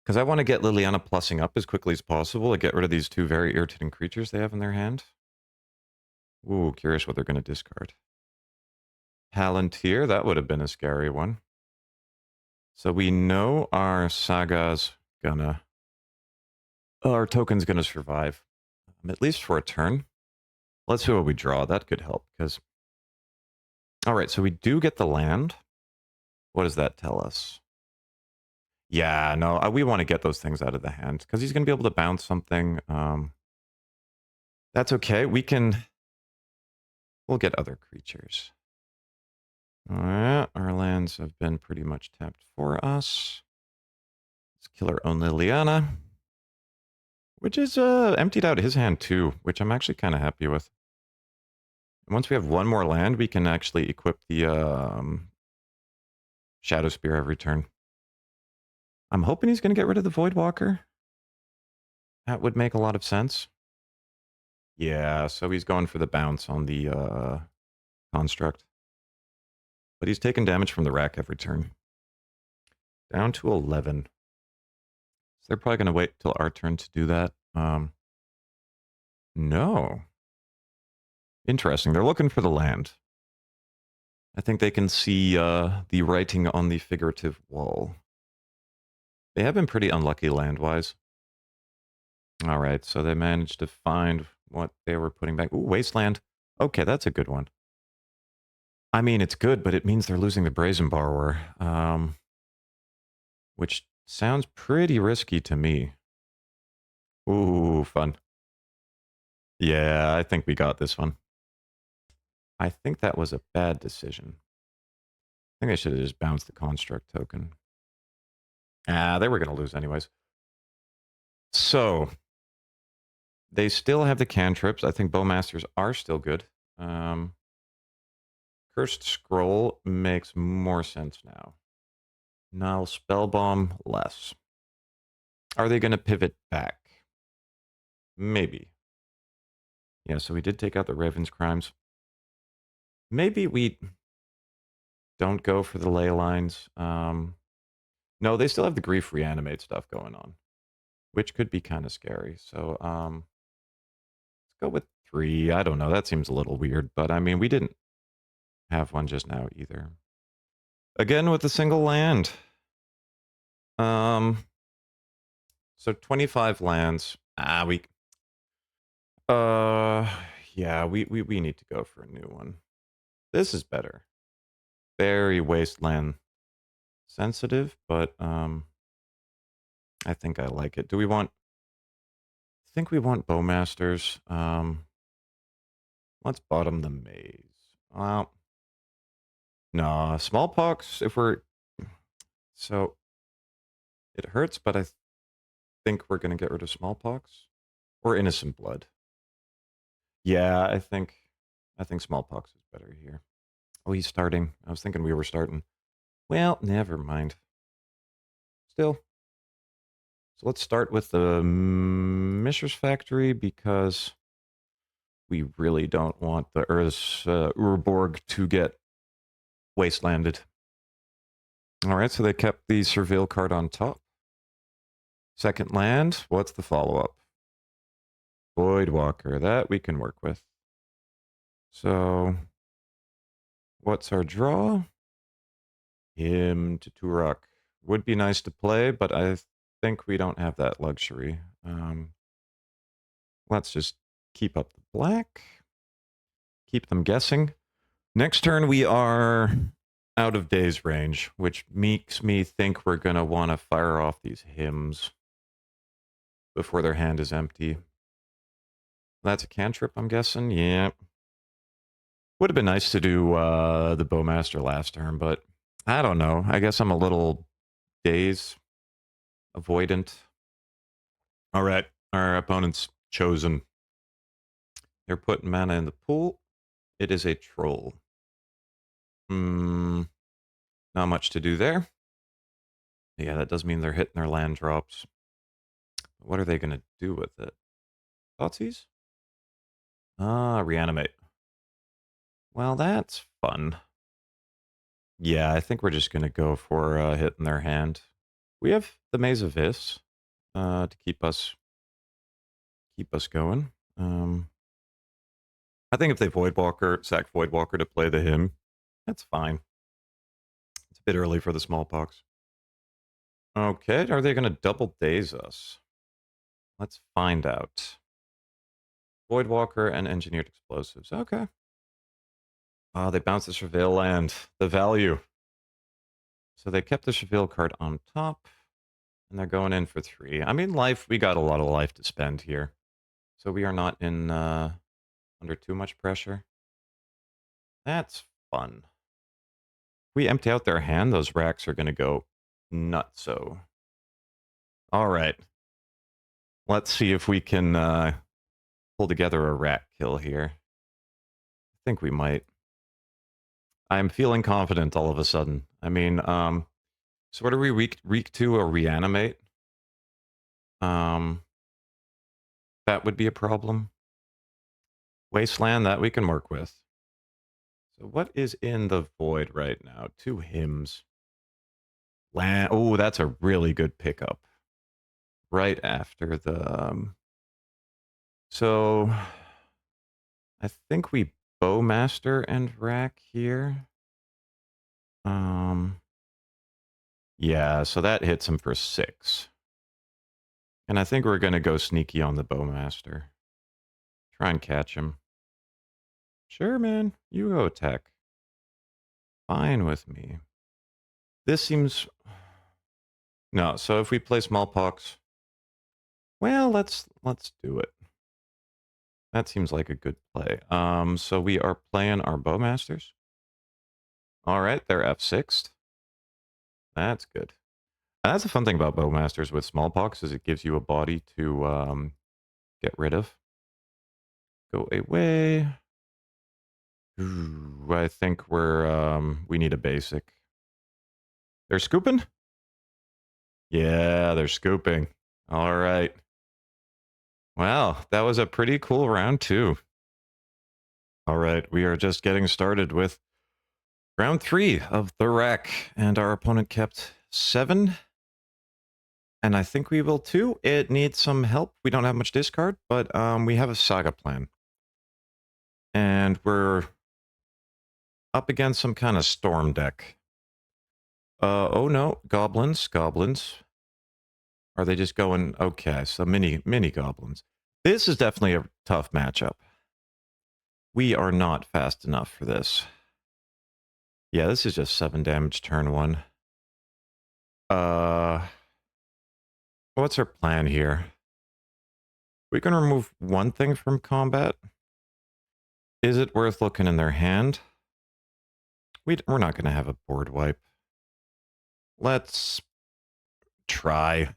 Because I want to get Liliana plussing up as quickly as possible to get rid of these two very irritating creatures they have in their hand. Ooh, curious what they're going to discard. Palantir, that would have been a scary one. So we know our Saga's gonna... our token's gonna survive. At least for a turn. Let's see what we draw. That could help, because... Alright, so we do get the land. What does that tell us? Yeah, no, we want to get those things out of the hand, because he's going to be able to bounce something. That's okay. We'll get other creatures. Alright, our lands have been pretty much tapped for us. Let's kill our own Liliana. Which is emptied out his hand too, which I'm actually kind of happy with. And once we have one more land, we can actually equip the Shadow Spear every turn. I'm hoping he's going to get rid of the Voidwalker. That would make a lot of sense. Yeah, so he's going for the bounce on the construct. But he's taking damage from the rack every turn. Down to 11. So they're probably going to wait till our turn to do that. No. Interesting. They're looking for the land. I think they can see the writing on the figurative wall. They have been pretty unlucky land-wise. All right, so they managed to find what they were putting back. Ooh, Wasteland. Okay, that's a good one. I mean, it's good, but it means they're losing the Brazen Borrower, which sounds pretty risky to me. Ooh, fun. Yeah, I think we got this one. I think that was a bad decision. I think I should have just bounced the Construct token. They were going to lose anyways. So, they still have the cantrips. I think Bowmasters are still good. Cursed Scroll makes more sense now. Now Spellbomb, less. Are they going to pivot back? Maybe. Yeah, so we did take out the Raven's Crimes. Maybe we don't go for the ley lines. No, they still have the Grief Reanimate stuff going on, which could be kind of scary. So let's go with 3. I don't know. That seems a little weird, but I mean, we didn't have one just now either. Again with a single land. So 25 lands. Yeah, we need to go for a new one. This is better. Very wasteland sensitive, but I think I like it. Do we want... I think we want Bowmasters. Let's bottom the maze. Well, no, Smallpox, if we're... So, it hurts, but I think we're going to get rid of Smallpox. Or Innocent Blood. Yeah, I think Smallpox is better here. Oh, he's starting. I was thinking we were starting. Well, never mind. Still. So let's start with the Mishra's Factory, because we really don't want the Urborg to get wastelanded. Alright, so they kept the Surveil card on top. Second land, what's the follow-up? Voidwalker, that we can work with. So, what's our draw? Him to Turok. Would be nice to play, but I think we don't have that luxury. Let's just keep up the black. Keep them guessing. Next turn, we are out of Day's range, which makes me think we're going to want to fire off these hymns before their hand is empty. That's a cantrip, I'm guessing. Yeah. Would have been nice to do the Bowmaster last turn, but I don't know. I guess I'm a little Days avoidant. All right. Our opponent's chosen. They're putting mana in the pool. It is a troll. Not Not much to do there. Yeah, that does mean they're hitting their land drops. What are they going to do with it? Thoughtseize? Ah, reanimate. Well, that's fun. Yeah, I think we're just going to go for hitting their hand. We have the Maze of Vis to keep us going. I think if they Voidwalker, sack Voidwalker to play the hymn, that's fine. It's a bit early for the smallpox. Okay, are they going to double daze us? Let's find out. Voidwalker and Engineered Explosives. Okay. Oh, they bounced the Travail land. The value. So they kept the Travail card on top, and they're going in for 3. I mean, life, we got a lot of life to spend here. So we are not in under too much pressure. That's fun. If we empty out their hand, those racks are going to go nutso. All right. Let's see if we can pull together a rack kill here. I think we might. I'm feeling confident all of a sudden. I mean, so what are we weak to or reanimate? That would be a problem. Wasteland, that we can work with. So what is in the void right now? 2 hymns. Land. Oh, that's a really good pickup. Right after the. So I think we Bowmaster and rack here. Yeah, so that hits him for 6. And I think we're going to go sneaky on the Bowmaster. Try and catch him. Sure, man. You go attack. Fine with me. This seems... No, so if we play Smallpox... Well, let's do it. That seems like a good play. So we are playing our Bowmasters. All right, they're F6'd. That's good. And that's the fun thing about Bowmasters with Smallpox is it gives you a body to get rid of. Go away. Ooh, I think we need a basic. They're scooping? Yeah, they're scooping. All right. Wow, that was a pretty cool round too. All right, we are just getting started with round 3 of the rack, and our opponent kept 7. And I think we will too. It needs some help. We don't have much discard, but we have a saga plan. And we're up against some kind of storm deck. Oh no, goblins. Are they just going, okay, so mini goblins. This is definitely a tough matchup. We are not fast enough for this. Yeah, this is just 7 damage turn 1. What's our plan here? We can remove one thing from combat. Is it worth looking in their hand? We're not going to have a board wipe. Let's try.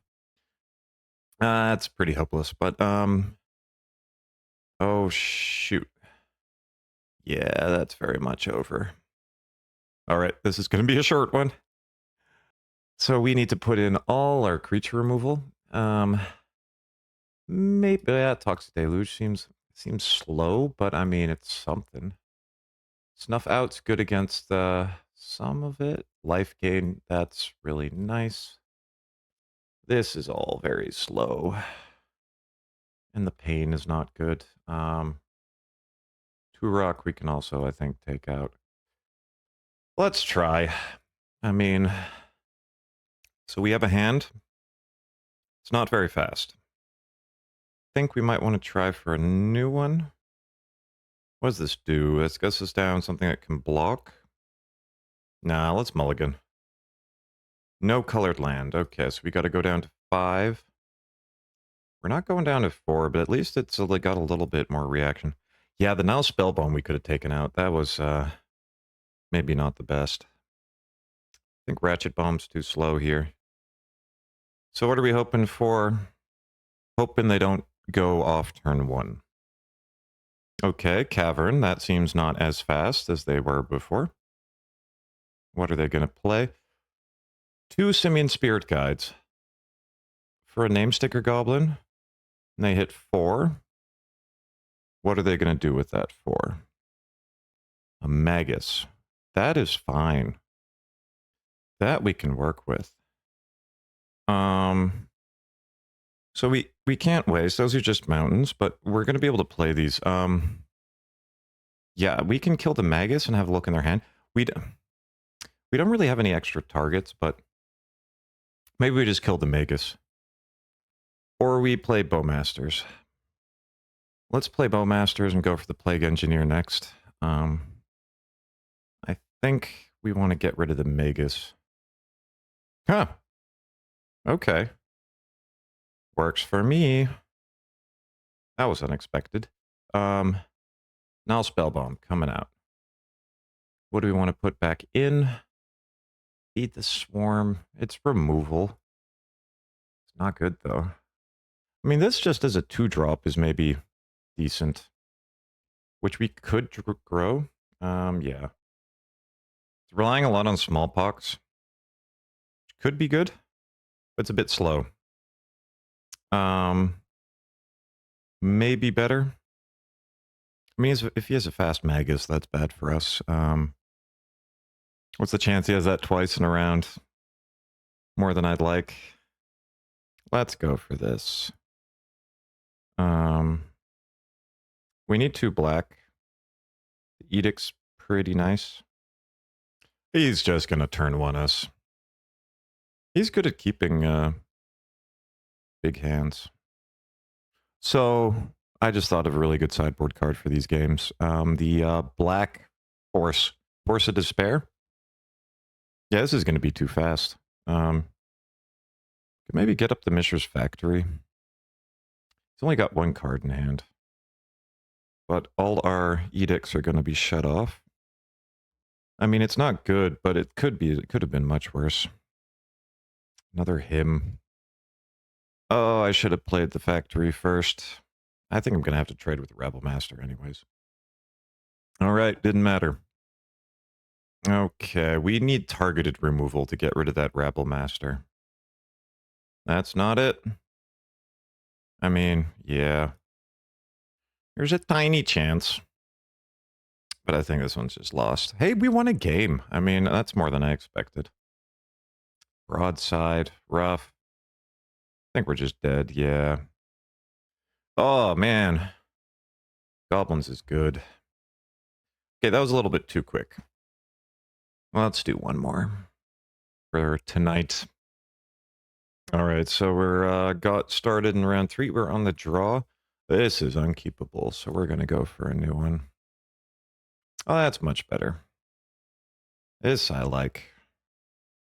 That's pretty hopeless, but oh shoot. Yeah, that's very much over. All right, this is going to be a short one. So we need to put in all our creature removal. Maybe Toxic Deluge seems slow, but I mean it's something. Snuff Out's good against some of it. Life gain, that's really nice. This is all very slow. And the pain is not good. Turok we can also, I think, take out. Let's try. I mean, so we have a hand. It's not very fast. I think we might want to try for a new one. What does this do? This gets us down something that can block. Nah, let's mulligan. No colored land. Okay, so we got to go down to 5. We're not going down to 4, but at least it's got a little bit more reaction. Yeah, the Nile Spellbomb we could have taken out. That was maybe not the best. I think Ratchet Bomb's too slow here. So what are we hoping for? Hoping they don't go off turn 1. Okay, Cavern. That seems not as fast as they were before. What are they going to play? 2 Simian Spirit Guides. For a Namesticker Goblin, and they hit 4. What are they going to do with that 4? A Magus. That is fine. That we can work with. So we can't waste. Those are just mountains, but we're going to be able to play these. Yeah, we can kill the Magus and have a look in their hand. We don't really have any extra targets, but maybe we just kill the Magus. Or we play Bowmasters. Let's play Bowmasters and go for the Plague Engineer next. I think we want to get rid of the Magus. Huh. Okay. Works for me. That was unexpected. Now Spellbomb coming out. What do we want to put back in? Feed the Swarm. It's removal. It's not good, though. I mean, this just as a 2-drop is maybe decent. Which we could grow. Yeah. It's relying a lot on Smallpox. Which could be good, but it's a bit slow. Maybe better. I mean, if he has a fast Magus, that's bad for us. What's the chance he has that twice in a round? More than I'd like. Let's go for this. We need 2 black. The Edict's pretty nice. He's just gonna turn 1 us. He's good at keeping big hands. So I just thought of a really good sideboard card for these games. The black Force of Despair. Yeah, this is going to be too fast. Maybe get up the Mishra's Factory. He's only got 1 card in hand. But all our edicts are going to be shut off. I mean, it's not good, but it could have been much worse. Another hymn. Oh, I should have played the factory first. I think I'm going to have to trade with the Rebel Master anyways. All right, didn't matter. Okay, we need targeted removal to get rid of that Rebel Master. That's not it. I mean, yeah. There's a tiny chance. But I think this one's just lost. Hey, we won a game. I mean, that's more than I expected. Broadside, rough. I think we're just dead, yeah. Oh, man. Goblins is good. Okay, that was a little bit too quick. Well, let's do one more for tonight. All right, so we're got started in round 3. We're on the draw. This is unkeepable, so we're going to go for a new one. Oh, that's much better. This I like.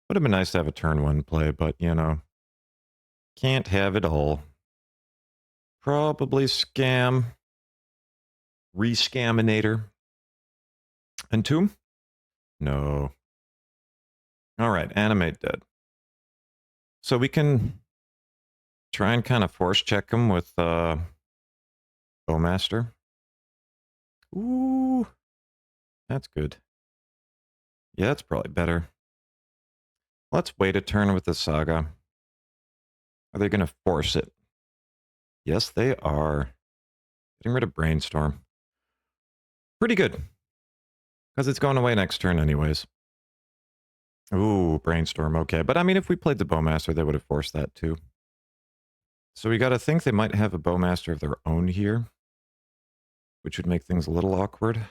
Would have been nice to have a turn 1 play, but, you know, can't have it all. Probably scam. Rescaminator. Entomb? No. All right, animate dead. So we can try and kind of force check him with Bowmaster. Ooh, that's good. Yeah, that's probably better. Let's wait a turn with the Saga. Are they going to force it? Yes, they are. Getting rid of Brainstorm. Pretty good. Because it's going away next turn anyways. Ooh, Brainstorm, okay. But I mean, if we played the Bowmaster, they would have forced that too. So we got to think they might have a Bowmaster of their own here, which would make things a little awkward. So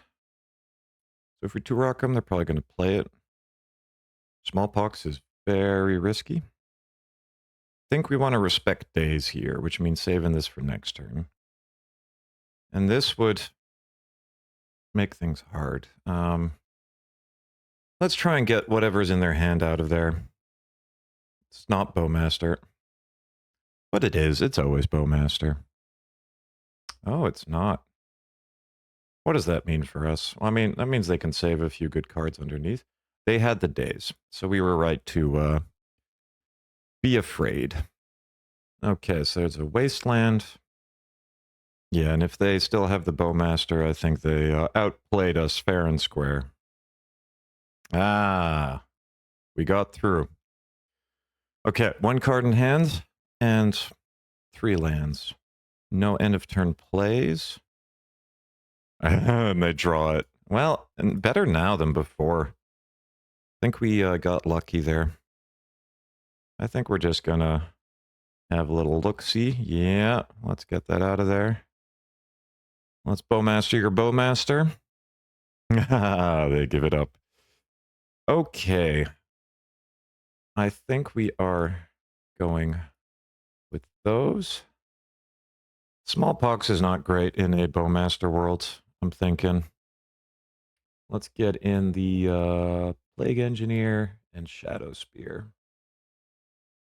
if we 2-rock them, they're probably going to play it. Smallpox is very risky. I think we want to respect days here, which means saving this for next turn. And this would make things hard. Let's try and get whatever's in their hand out of there. It's not Bowmaster. But it is. It's always Bowmaster. Oh, it's not. What does that mean for us? Well, I mean, that means they can save a few good cards underneath. They had the days, so we were right to be afraid. Okay, so there's a Wasteland. Yeah, and if they still have the Bowmaster, I think they outplayed us fair and square. Ah, we got through. Okay, 1 card in hand and 3 lands. No end of turn plays. And they draw it. Well, and better now than before. I think we got lucky there. I think we're just gonna have a little look-see. Yeah, let's get that out of there. Let's Bowmaster your Bowmaster. They give it up. Okay. I think we are going with those. Smallpox is not great in a Bowmaster world, I'm thinking. Let's get in the Plague Engineer and Shadow Spear.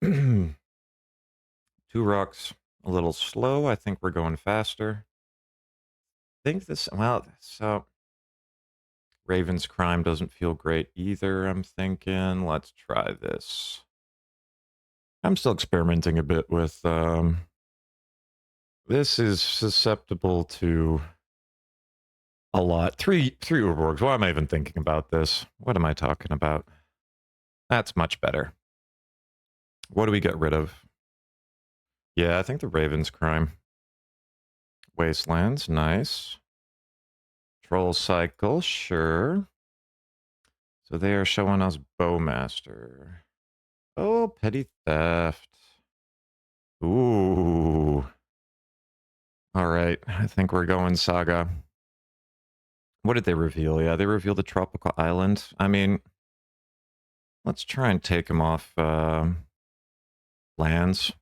2 rocks, a little slow. I think we're going faster. I think this, well, so Raven's Crime doesn't feel great either, I'm thinking. Let's try this. I'm still experimenting a bit with, this is susceptible to a lot. Three Urborgs. Why am I even thinking about this? What am I talking about? That's much better. What do we get rid of? Yeah, I think the Raven's Crime. Wastelands, nice. Troll Cycle, sure. So they are showing us Bowmaster. Oh, Petty Theft. Ooh. All right, I think we're going Saga. What did they reveal? Yeah, they revealed the Tropical Island. I mean, let's try and take them off lands.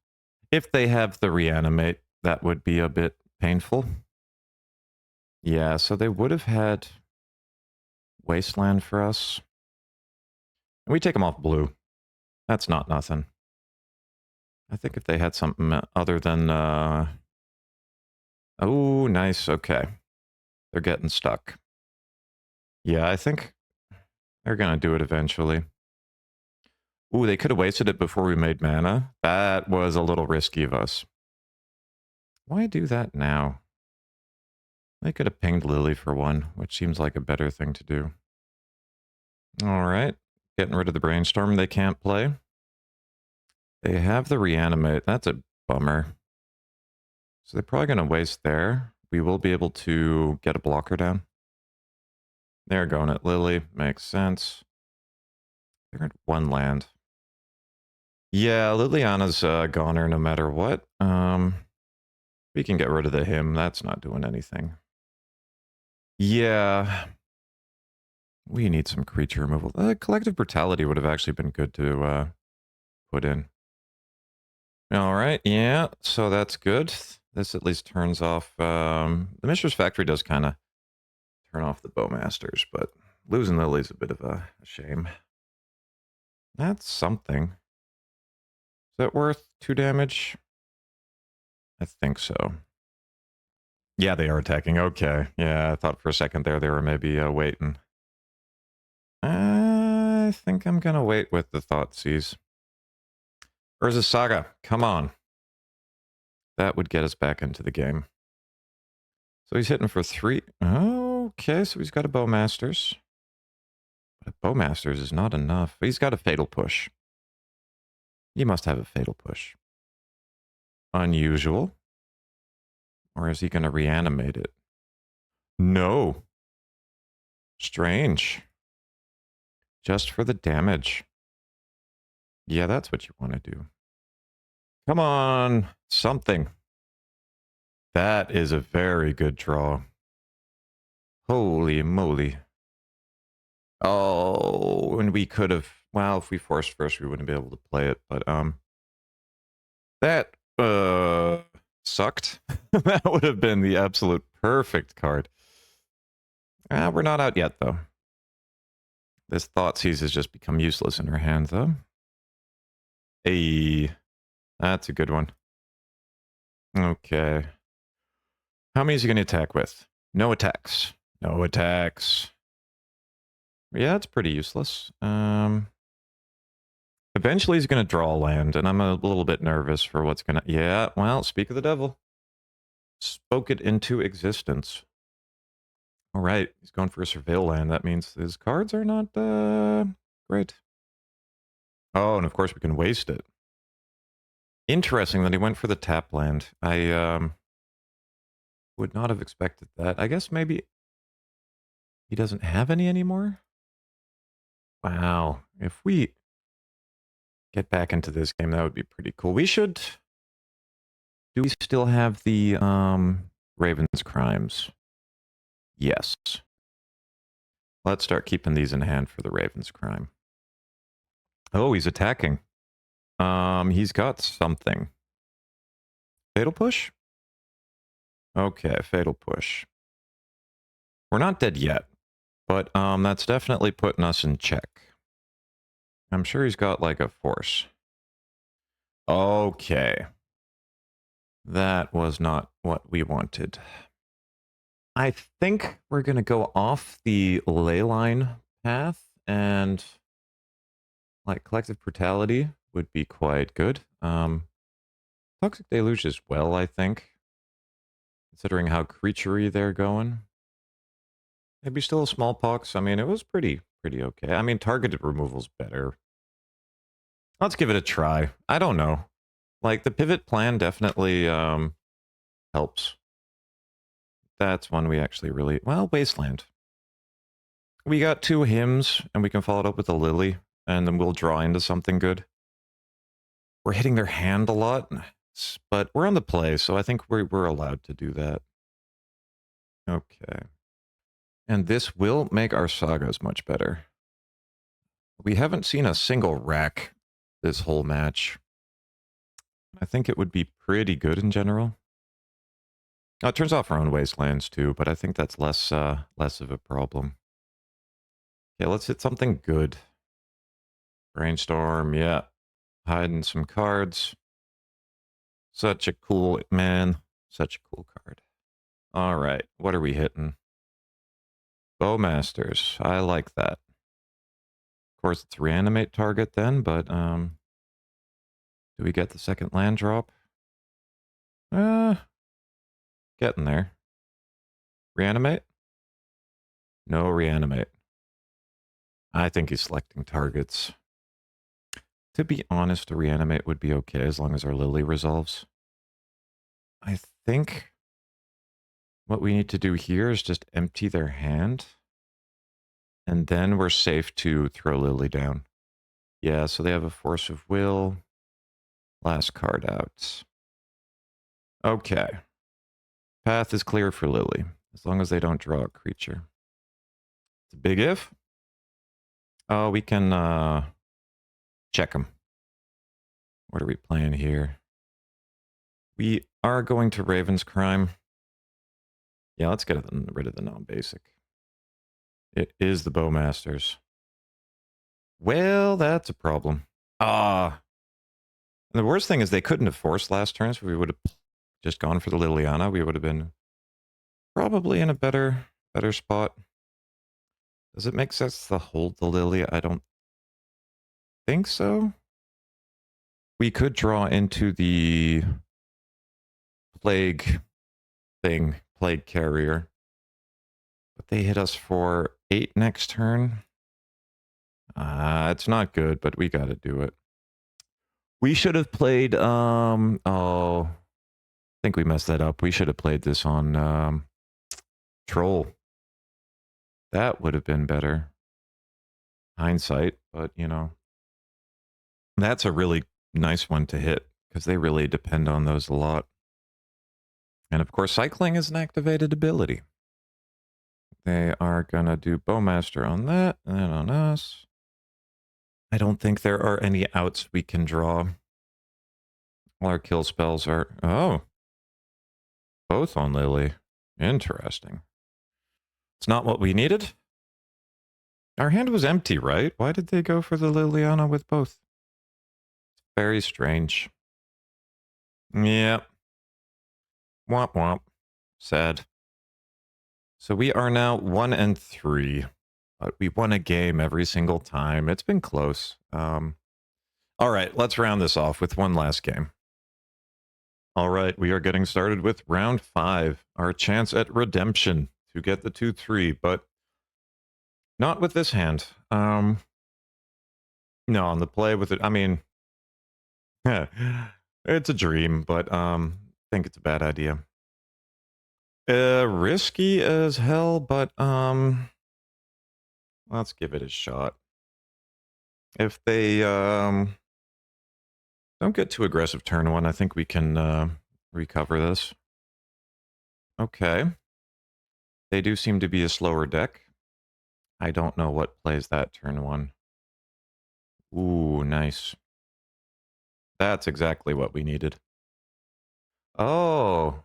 If they have the reanimate, that would be a bit painful. Yeah, so they would have had Wasteland for us. And we take them off blue. That's not nothing. I think if they had something other than... Oh, nice. Okay. They're getting stuck. Yeah, I think they're going to do it eventually. Ooh, they could have wasted it before we made mana. That was a little risky of us. Why do that now? They could have pinged Lily for 1, which seems like a better thing to do. All right. Getting rid of the Brainstorm they can't play. They have the Reanimate. That's a bummer. So they're probably going to waste there. We will be able to get a blocker down. They're going at Lily. Makes sense. They're at 1 land. Yeah, Liliana's a goner no matter what. We can get rid of the him. That's not doing anything. Yeah. We need some creature removal. Collective Brutality would have actually been good to put in. All right, yeah, so that's good. This at least turns off... the Mishra's Factory does kind of turn off the Bowmasters, but losing Lily's a bit of a shame. That's something. Is that worth 2 damage? I think so. Yeah, they are attacking. Okay. Yeah, I thought for a second there they were maybe waiting. I think I'm going to wait with the Thoughtseize. Urza Saga, come on. That would get us back into the game. So he's hitting for 3. Okay, so he's got a Bowmasters. But a Bowmasters is not enough. He's got a Fatal Push. He must have a Fatal Push. Unusual. Or is he going to reanimate it? No. Strange. Just for the damage. Yeah, that's what you want to do. Come on. Something. That is a very good draw. Holy moly. Oh, and we could have... Well, if we forced first, we wouldn't be able to play it. But, that, sucked. That would have been the absolute perfect card. We're not out yet, though. This Thoughtseize has just become useless in her hand, though. Hey, that's a good one. Okay. How many is he going to attack with? No attacks. No attacks. Yeah, it's pretty useless. Eventually he's going to draw land, and I'm a little bit nervous for what's going to... Yeah, well, speak of the devil. Spoke it into existence. All right, he's going for a surveil land. That means his cards are not great. Oh, and of course we can waste it. Interesting that he went for the tap land. I would not have expected that. I guess maybe he doesn't have any anymore? Wow. If we get back into this game, that would be pretty cool. We should... Do we still have the Raven's Crimes? Yes. Let's start keeping these in hand for the Raven's Crime. Oh, he's attacking. He's got something. Fatal Push? Okay, Fatal Push. We're not dead yet, but that's definitely putting us in check. I'm sure he's got like a force. Okay. That was not what we wanted. I think we're going to go off the ley line path, and like Collective Brutality would be quite good. Toxic Deluge as well, I think, considering how creaturey they're going. Maybe still a Smallpox. I mean, it was pretty okay. I mean, targeted removal's better. Let's give it a try. I don't know. Like, the pivot plan definitely helps. That's one we actually really... Well, Wasteland. We got 2 hymns, and we can follow it up with a Lily, and then we'll draw into something good. We're hitting their hand a lot, but we're on the play, so I think we're allowed to do that. Okay. And this will make our sagas much better. We haven't seen a single rack this whole match. I think it would be pretty good in general. Oh, it turns off our own wastelands too, but I think that's less of a problem. Yeah, let's hit something good. Brainstorm, yeah. Hiding some cards. Such a cool, man. Such a cool card. All right, what are we hitting? Bowmasters. I like that. Of course, it's reanimate target then, but do we get the second land drop? Getting there. Reanimate? No reanimate. I think he's selecting targets. To be honest, a reanimate would be okay as long as our Lily resolves. I think what we need to do here is just empty their hand. And then we're safe to throw Lily down. Yeah, so they have a Force of Will. Last card out. Okay. Path is clear for Lily, as long as they don't draw a creature. It's a big if. Oh, we can check them. What are we playing here? We are going to Raven's Crime. Yeah, let's get rid of the non-basic. It is the Bowmasters. Well, that's a problem. And the worst thing is they couldn't have forced last turn, so we would have just gone for the Liliana. We would have been probably in a better spot. Does it make sense to hold the Lily? I don't think so. We could draw into the Plague thing, Plague Carrier. But they hit us for 8 next turn. It's not good, but we gotta do it. We should have played, I think we messed that up. We should have played this on, Troll. That would have been better. Hindsight, but, you know. That's a really nice one to hit, because they really depend on those a lot. And of course, Cycling is an activated ability. They are gonna do Bowmaster on that, and then on us. I don't think there are any outs we can draw. All our kill spells are... Oh. Both on Lily. Interesting. It's not what we needed. Our hand was empty, right? Why did they go for the Liliana with both? It's very strange. Yep. Womp womp. Sad. So we are now 1-3. But we won a game every single time. It's been close. All right, let's round this off with one last game. All right, we are getting started with round 5. Our chance at redemption to get the 2/3, but not with this hand. No, on the play with it, I mean, it's a dream, but I think it's a bad idea. Risky as hell, but let's give it a shot. If they don't get too aggressive turn one, I think we can recover this. Okay. They do seem to be a slower deck. I don't know what plays that turn one. Ooh, nice. That's exactly what we needed. Oh,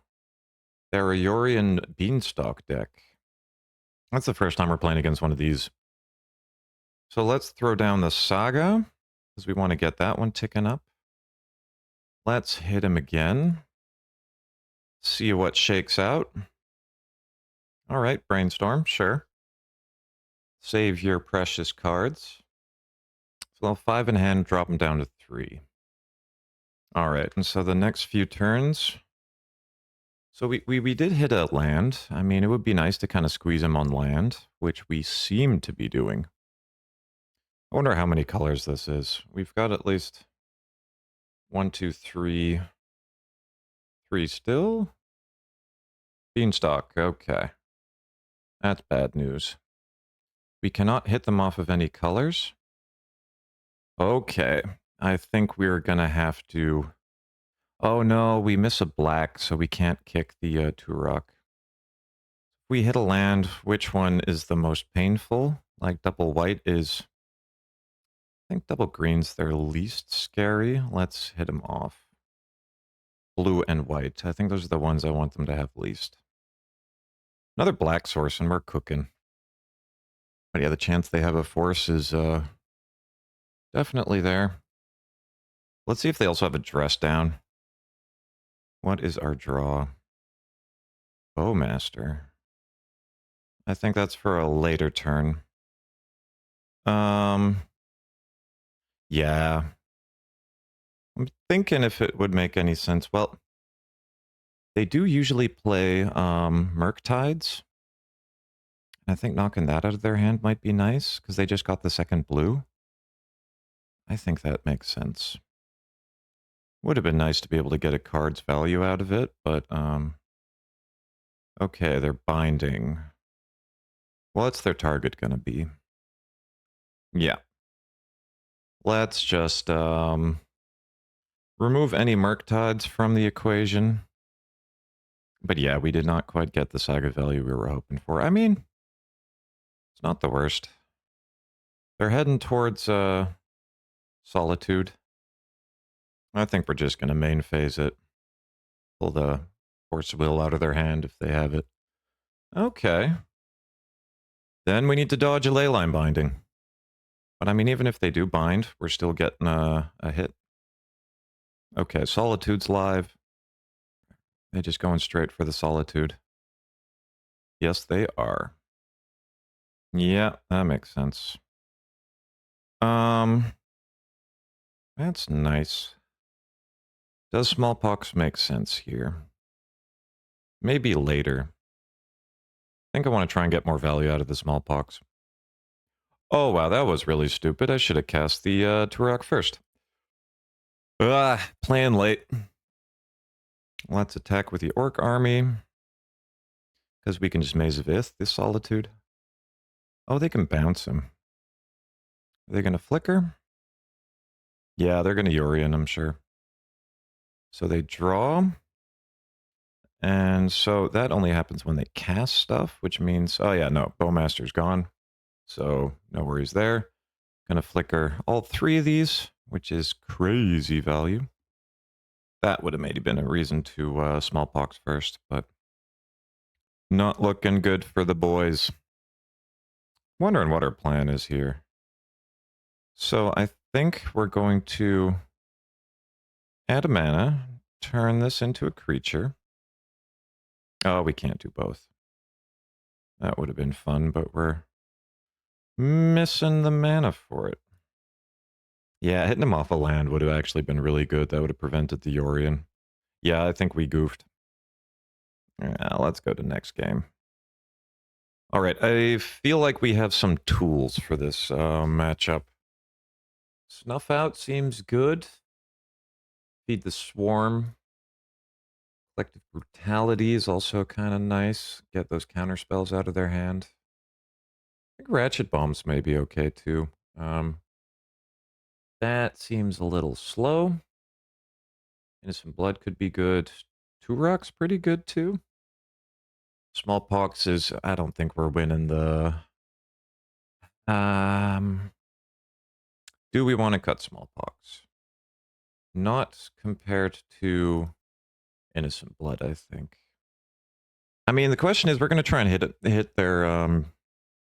they're a Yorion Beanstalk deck. That's the first time we're playing against one of these. So let's throw down the Saga, because we want to get that one ticking up. Let's hit him again. See what shakes out. All right, Brainstorm, sure. Save your precious cards. So 5 in hand, drop them down to 3. All right, and so the next few turns... So we did hit a land. I mean, it would be nice to kind of squeeze him on land, which we seem to be doing. I wonder how many colors this is. We've got at least 1, 2, 3. 3 still? Beanstalk, okay. That's bad news. We cannot hit them off of any colors. Okay, I think we're gonna have to... Oh no, we miss a black, so we can't kick the Turok. If we hit a land, which one is the most painful? Like double white is... I think double green's their least scary. Let's hit them off. Blue and white. I think those are the ones I want them to have least. Another black source and we're cooking. But yeah, the chance they have a force is definitely there. Let's see if they also have a dress down. What is our draw? Bowmaster. I think that's for a later turn. Yeah. I'm thinking if it would make any sense. Well, they do usually play Murktides. I think knocking that out of their hand might be nice, because they just got the second blue. I think that makes sense. Would have been nice to be able to get a card's value out of it, but okay, they're binding. What's their target gonna be? Yeah. Let's just remove any Murktides from the equation. But yeah, we did not quite get the Saga value we were hoping for. I mean, it's not the worst. They're heading towards Solitude. I think we're just going to main phase it. Pull the Force Will out of their hand if they have it. Okay. Then we need to dodge a Leyline binding. But I mean, even if they do bind, we're still getting a hit. Okay, Solitude's live. They're just going straight for the Solitude. Yes, they are. Yeah, that makes sense. That's nice. Does Smallpox make sense here? Maybe later. I think I want to try and get more value out of the Smallpox. Oh, wow, that was really stupid. I should have cast the Turok first. Playing late. Let's attack with the Orc army. Because we can just Maze of Ith, this Solitude. Oh, they can bounce him. Are they going to flicker? Yeah, they're going to Yorion, I'm sure. So they draw. And so that only happens when they cast stuff, which means... Oh, yeah, no, Bowmaster's gone. So no worries there. Gonna flicker all 3 of these, which is crazy value. That would have maybe been a reason to Smallpox first, but not looking good for the boys. Wondering what our plan is here. So I think we're going to add a mana, turn this into a creature. Oh, we can't do both. That would have been fun, but we're missing the mana for it. Yeah, hitting him off a land would have actually been really good. That would have prevented the Yorion. Yeah, I think we goofed. Yeah, let's go to next game. All right, I feel like we have some tools for this matchup. Snuff out seems good. Feed the Swarm. Collective Brutality is also kind of nice. Get those counter spells out of their hand. I think Ratchet Bombs may be okay too. That seems a little slow. Innocent Blood could be good. Turok's pretty good too. Smallpox is, I don't think we're winning the... do we want to cut Smallpox? Not compared to Innocent Blood, I think. I mean, the question is, we're going to try and hit their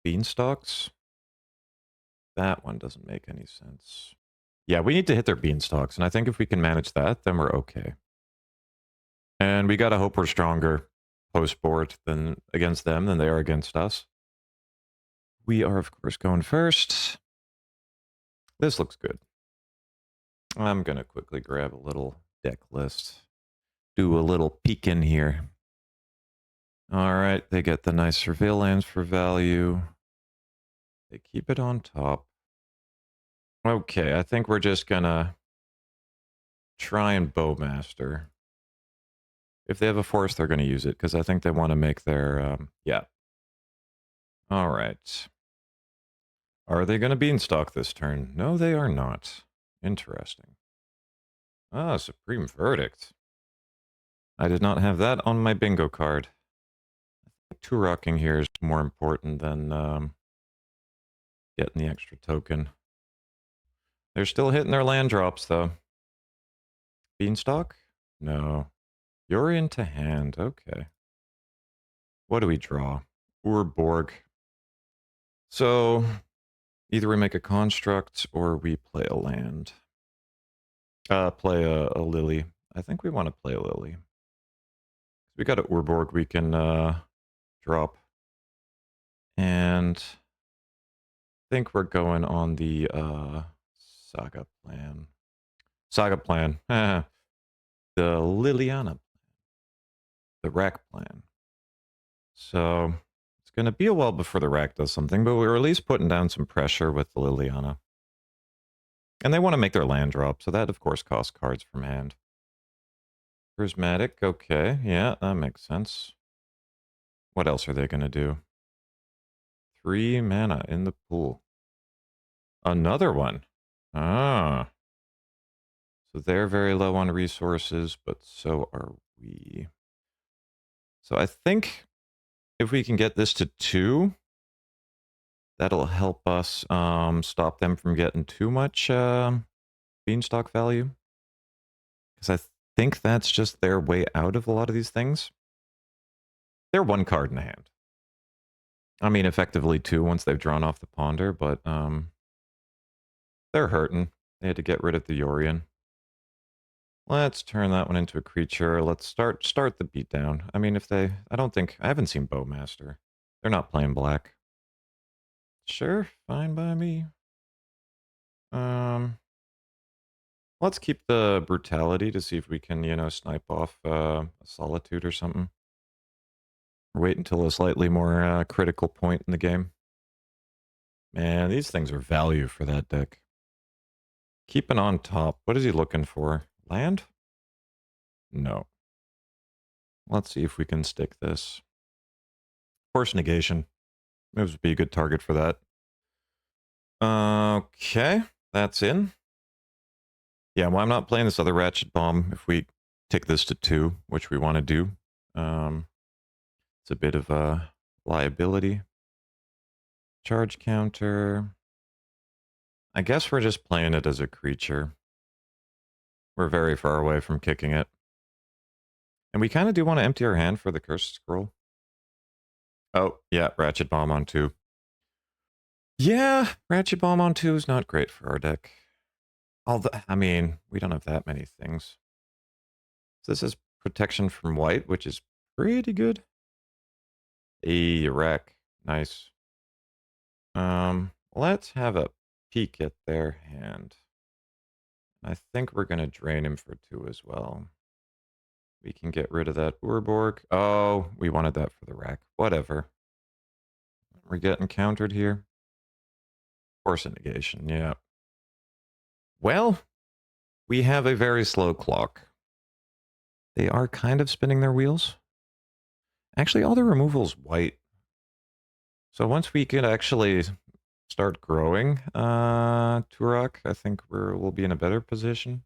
beanstalks. That one doesn't make any sense. Yeah, we need to hit their beanstalks, and I think if we can manage that, then we're okay. And we gotta hope we're stronger post-board than against them than they are against us. We are, of course, going first. This looks good. I'm gonna quickly grab a little deck list. Do a little peek in here. Alright, they get the nice Surveil lands for value. They keep it on top. Okay, I think we're just gonna try and Bowmaster. If they have a force, they're gonna use it, because I think they want to make their, yeah. Alright. Are they gonna beanstalk this turn? No, they are not. Interesting. Ah, Supreme Verdict. I did not have that on my bingo card. Two rocking here is more important than getting the extra token. They're still hitting their land drops, though. Beanstalk? No. Yorion to hand. Okay. What do we draw? Urborg. So, either we make a construct or we play a land. Play a lily. I think we want to play a lily. We got a Urborg we can drop. And I think we're going on the Saga plan. Saga plan. The Liliana. The rack plan. So it's going to be a while before the rack does something, but we were at least putting down some pressure with the Liliana. And they want to make their land drop, so that, of course, costs cards from hand. Prismatic, okay. Yeah, that makes sense. What else are they going to do? 3 mana in the pool. Another one. Ah. So they're very low on resources, but so are we. So I think if we can get this to 2, that'll help us stop them from getting too much beanstalk value. Because I think that's just their way out of a lot of these things. They're 1 card in hand. I mean, effectively 2 once they've drawn off the ponder, but they're hurting. They had to get rid of the Yorion. Let's turn that one into a creature. Let's start the beatdown. I mean, if they... I haven't seen Bowmaster. They're not playing black. Sure, fine by me. Let's keep the brutality to see if we can, you know, snipe off a solitude or something. Or wait until a slightly more critical point in the game. Man, these things are value for that deck. Keeping on top. What is he looking for? Land? No. Let's see if we can stick this. Force negation. Moves would be a good target for that. Okay, that's in. Yeah, well, I'm not playing this other Ratchet Bomb if we take this to 2, which we want to do. It's a bit of a liability. Charge counter. I guess we're just playing it as a creature. We're very far away from kicking it. And we kind of do want to empty our hand for the Cursed Scroll. Oh, yeah, Ratchet Bomb on 2. Yeah, Ratchet Bomb on 2 is not great for our deck. Although, I mean, we don't have that many things. So this is protection from white, which is pretty good. A wreck. Nice. Let's have a peek at their hand. I think we're going to drain him for 2 as well. We can get rid of that Urborg. Oh, we wanted that for the rack. Whatever. We're getting countered here. Force negation, yeah. Well, we have a very slow clock. They are kind of spinning their wheels. Actually, all the removal's white. So once we could actually start growing Turok, I think we'll be in a better position.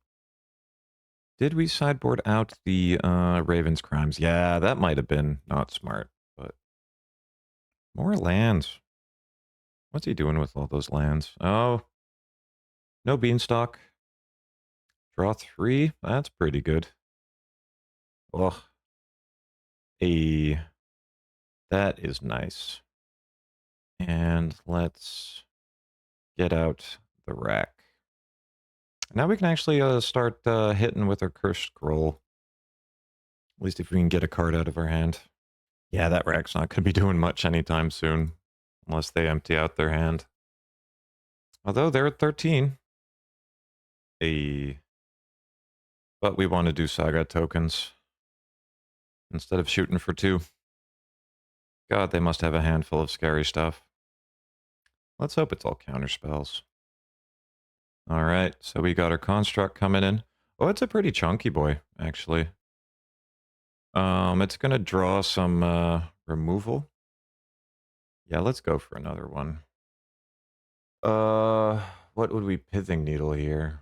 Did we sideboard out the Raven's Crimes? Yeah, that might have been not smart, but more lands. What's he doing with all those lands? Oh, no Beanstalk. Draw 3. That's pretty good. Ugh. That is nice. And let's get out the rack. Now we can actually start hitting with our Cursed Scroll. At least if we can get a card out of our hand. Yeah, that rack's not going to be doing much anytime soon. Unless they empty out their hand. Although they're at 13. But we want to do Saga tokens. Instead of shooting for 2. God, they must have a handful of scary stuff. Let's hope it's all counter spells. Alright, so we got our construct coming in. Oh, it's a pretty chunky boy, actually. It's gonna draw some removal. Yeah, let's go for another one. What would we Pithing Needle here?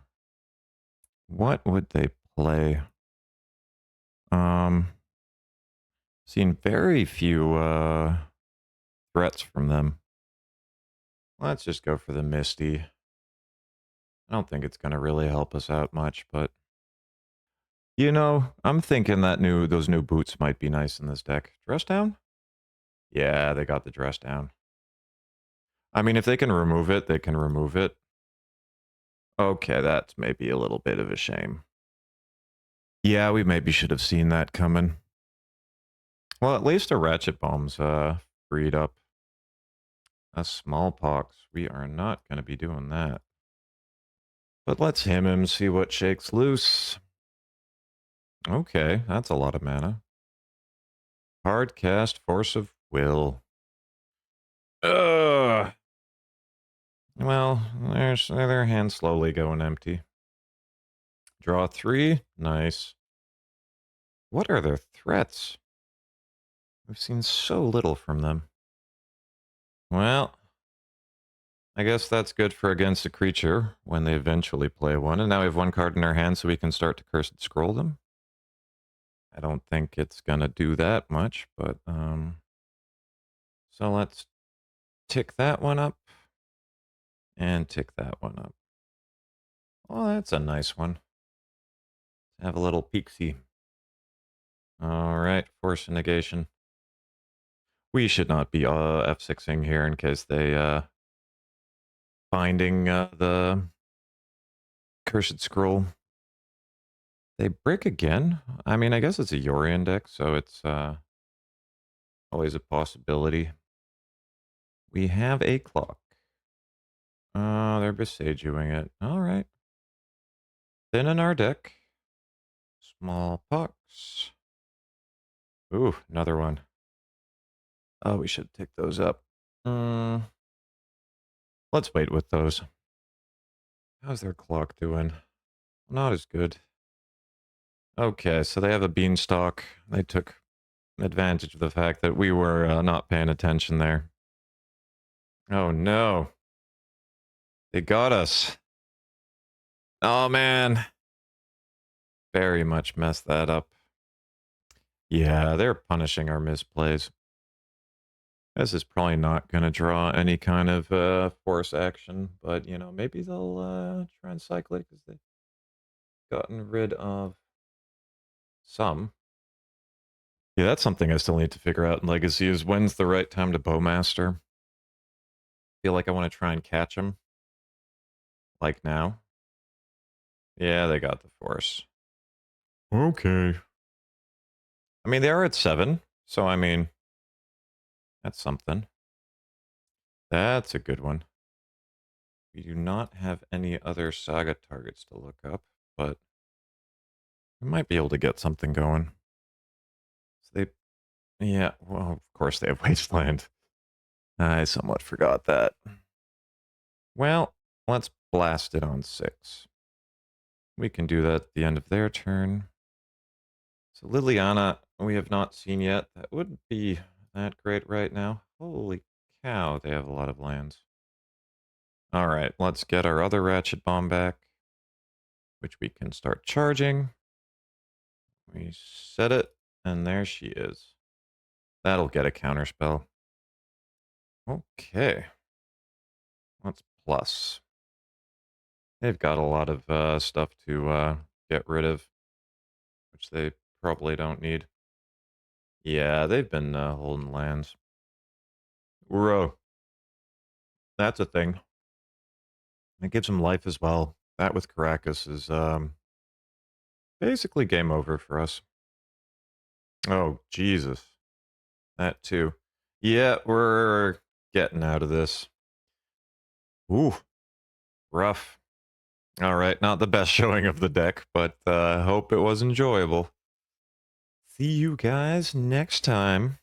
What would they play? Seen very few threats from them. Let's just go for the Misty. I don't think it's gonna really help us out much, but you know, I'm thinking that those new boots might be nice in this deck. Dress down? Yeah, they got the dress down. I mean, if they can remove it, they can remove it. Okay, that's maybe a little bit of a shame. Yeah, we maybe should have seen that coming. Well, at least a Ratchet Bomb's freed up. A Smallpox. We are not going to be doing that. But let's him, see what shakes loose. Okay, that's a lot of mana. Hard cast, Force of Will. Ugh. Well, there's their hand slowly going empty. Draw 3. Nice. What are their threats? We've seen so little from them. Well, I guess that's good for against a creature when they eventually play one. And now we have one card in our hand, so we can start to Cursed Scroll them. I don't think it's going to do that much, but so let's tick that one up and tick that one up. Oh, that's a nice one. Have a little peeksy. All right, Force Negation. We should not be F6ing here in case they finding the Cursed Scroll. They break again? I mean, I guess it's a Yorion deck, so it's always a possibility. We have a clock. Oh, they're Besageing it. All right. Thin in our deck. Smallpox. Ooh, another one. Oh, we should pick those up. Let's wait with those. How's their clock doing? Not as good. Okay, so they have a beanstalk. They took advantage of the fact that we were not paying attention there. Oh no. They got us. Oh man. Very much messed that up. Yeah, they're punishing our misplays. This is probably not going to draw any kind of force action, but, you know, maybe they'll try and cycle it because they've gotten rid of some. Yeah, that's something I still need to figure out in Legacy is when's the right time to Bowmaster. Feel like I want to try and catch him. Like now. Yeah, they got the force. Okay. I mean, they are at 7, so I mean, that's something. That's a good one. We do not have any other Saga targets to look up, but we might be able to get something going. So yeah, well, of course they have Wasteland. I somewhat forgot that. Well, let's blast it on 6. We can do that at the end of their turn. So Liliana, we have not seen yet. That wouldn't be that great right now. Holy cow, they have a lot of lands. All right, let's get our other Ratchet Bomb back, which we can start charging. We set it, and there she is. That'll get a counterspell. Okay. Let's plus. They've got a lot of stuff to get rid of, which they probably don't need. Yeah, they've been holding lands. Whoa. That's a thing. It gives them life as well. That with Caracas is basically game over for us. Oh, Jesus. That too. Yeah, we're getting out of this. Ooh, rough. All right, not the best showing of the deck, but hope it was enjoyable. See you guys next time.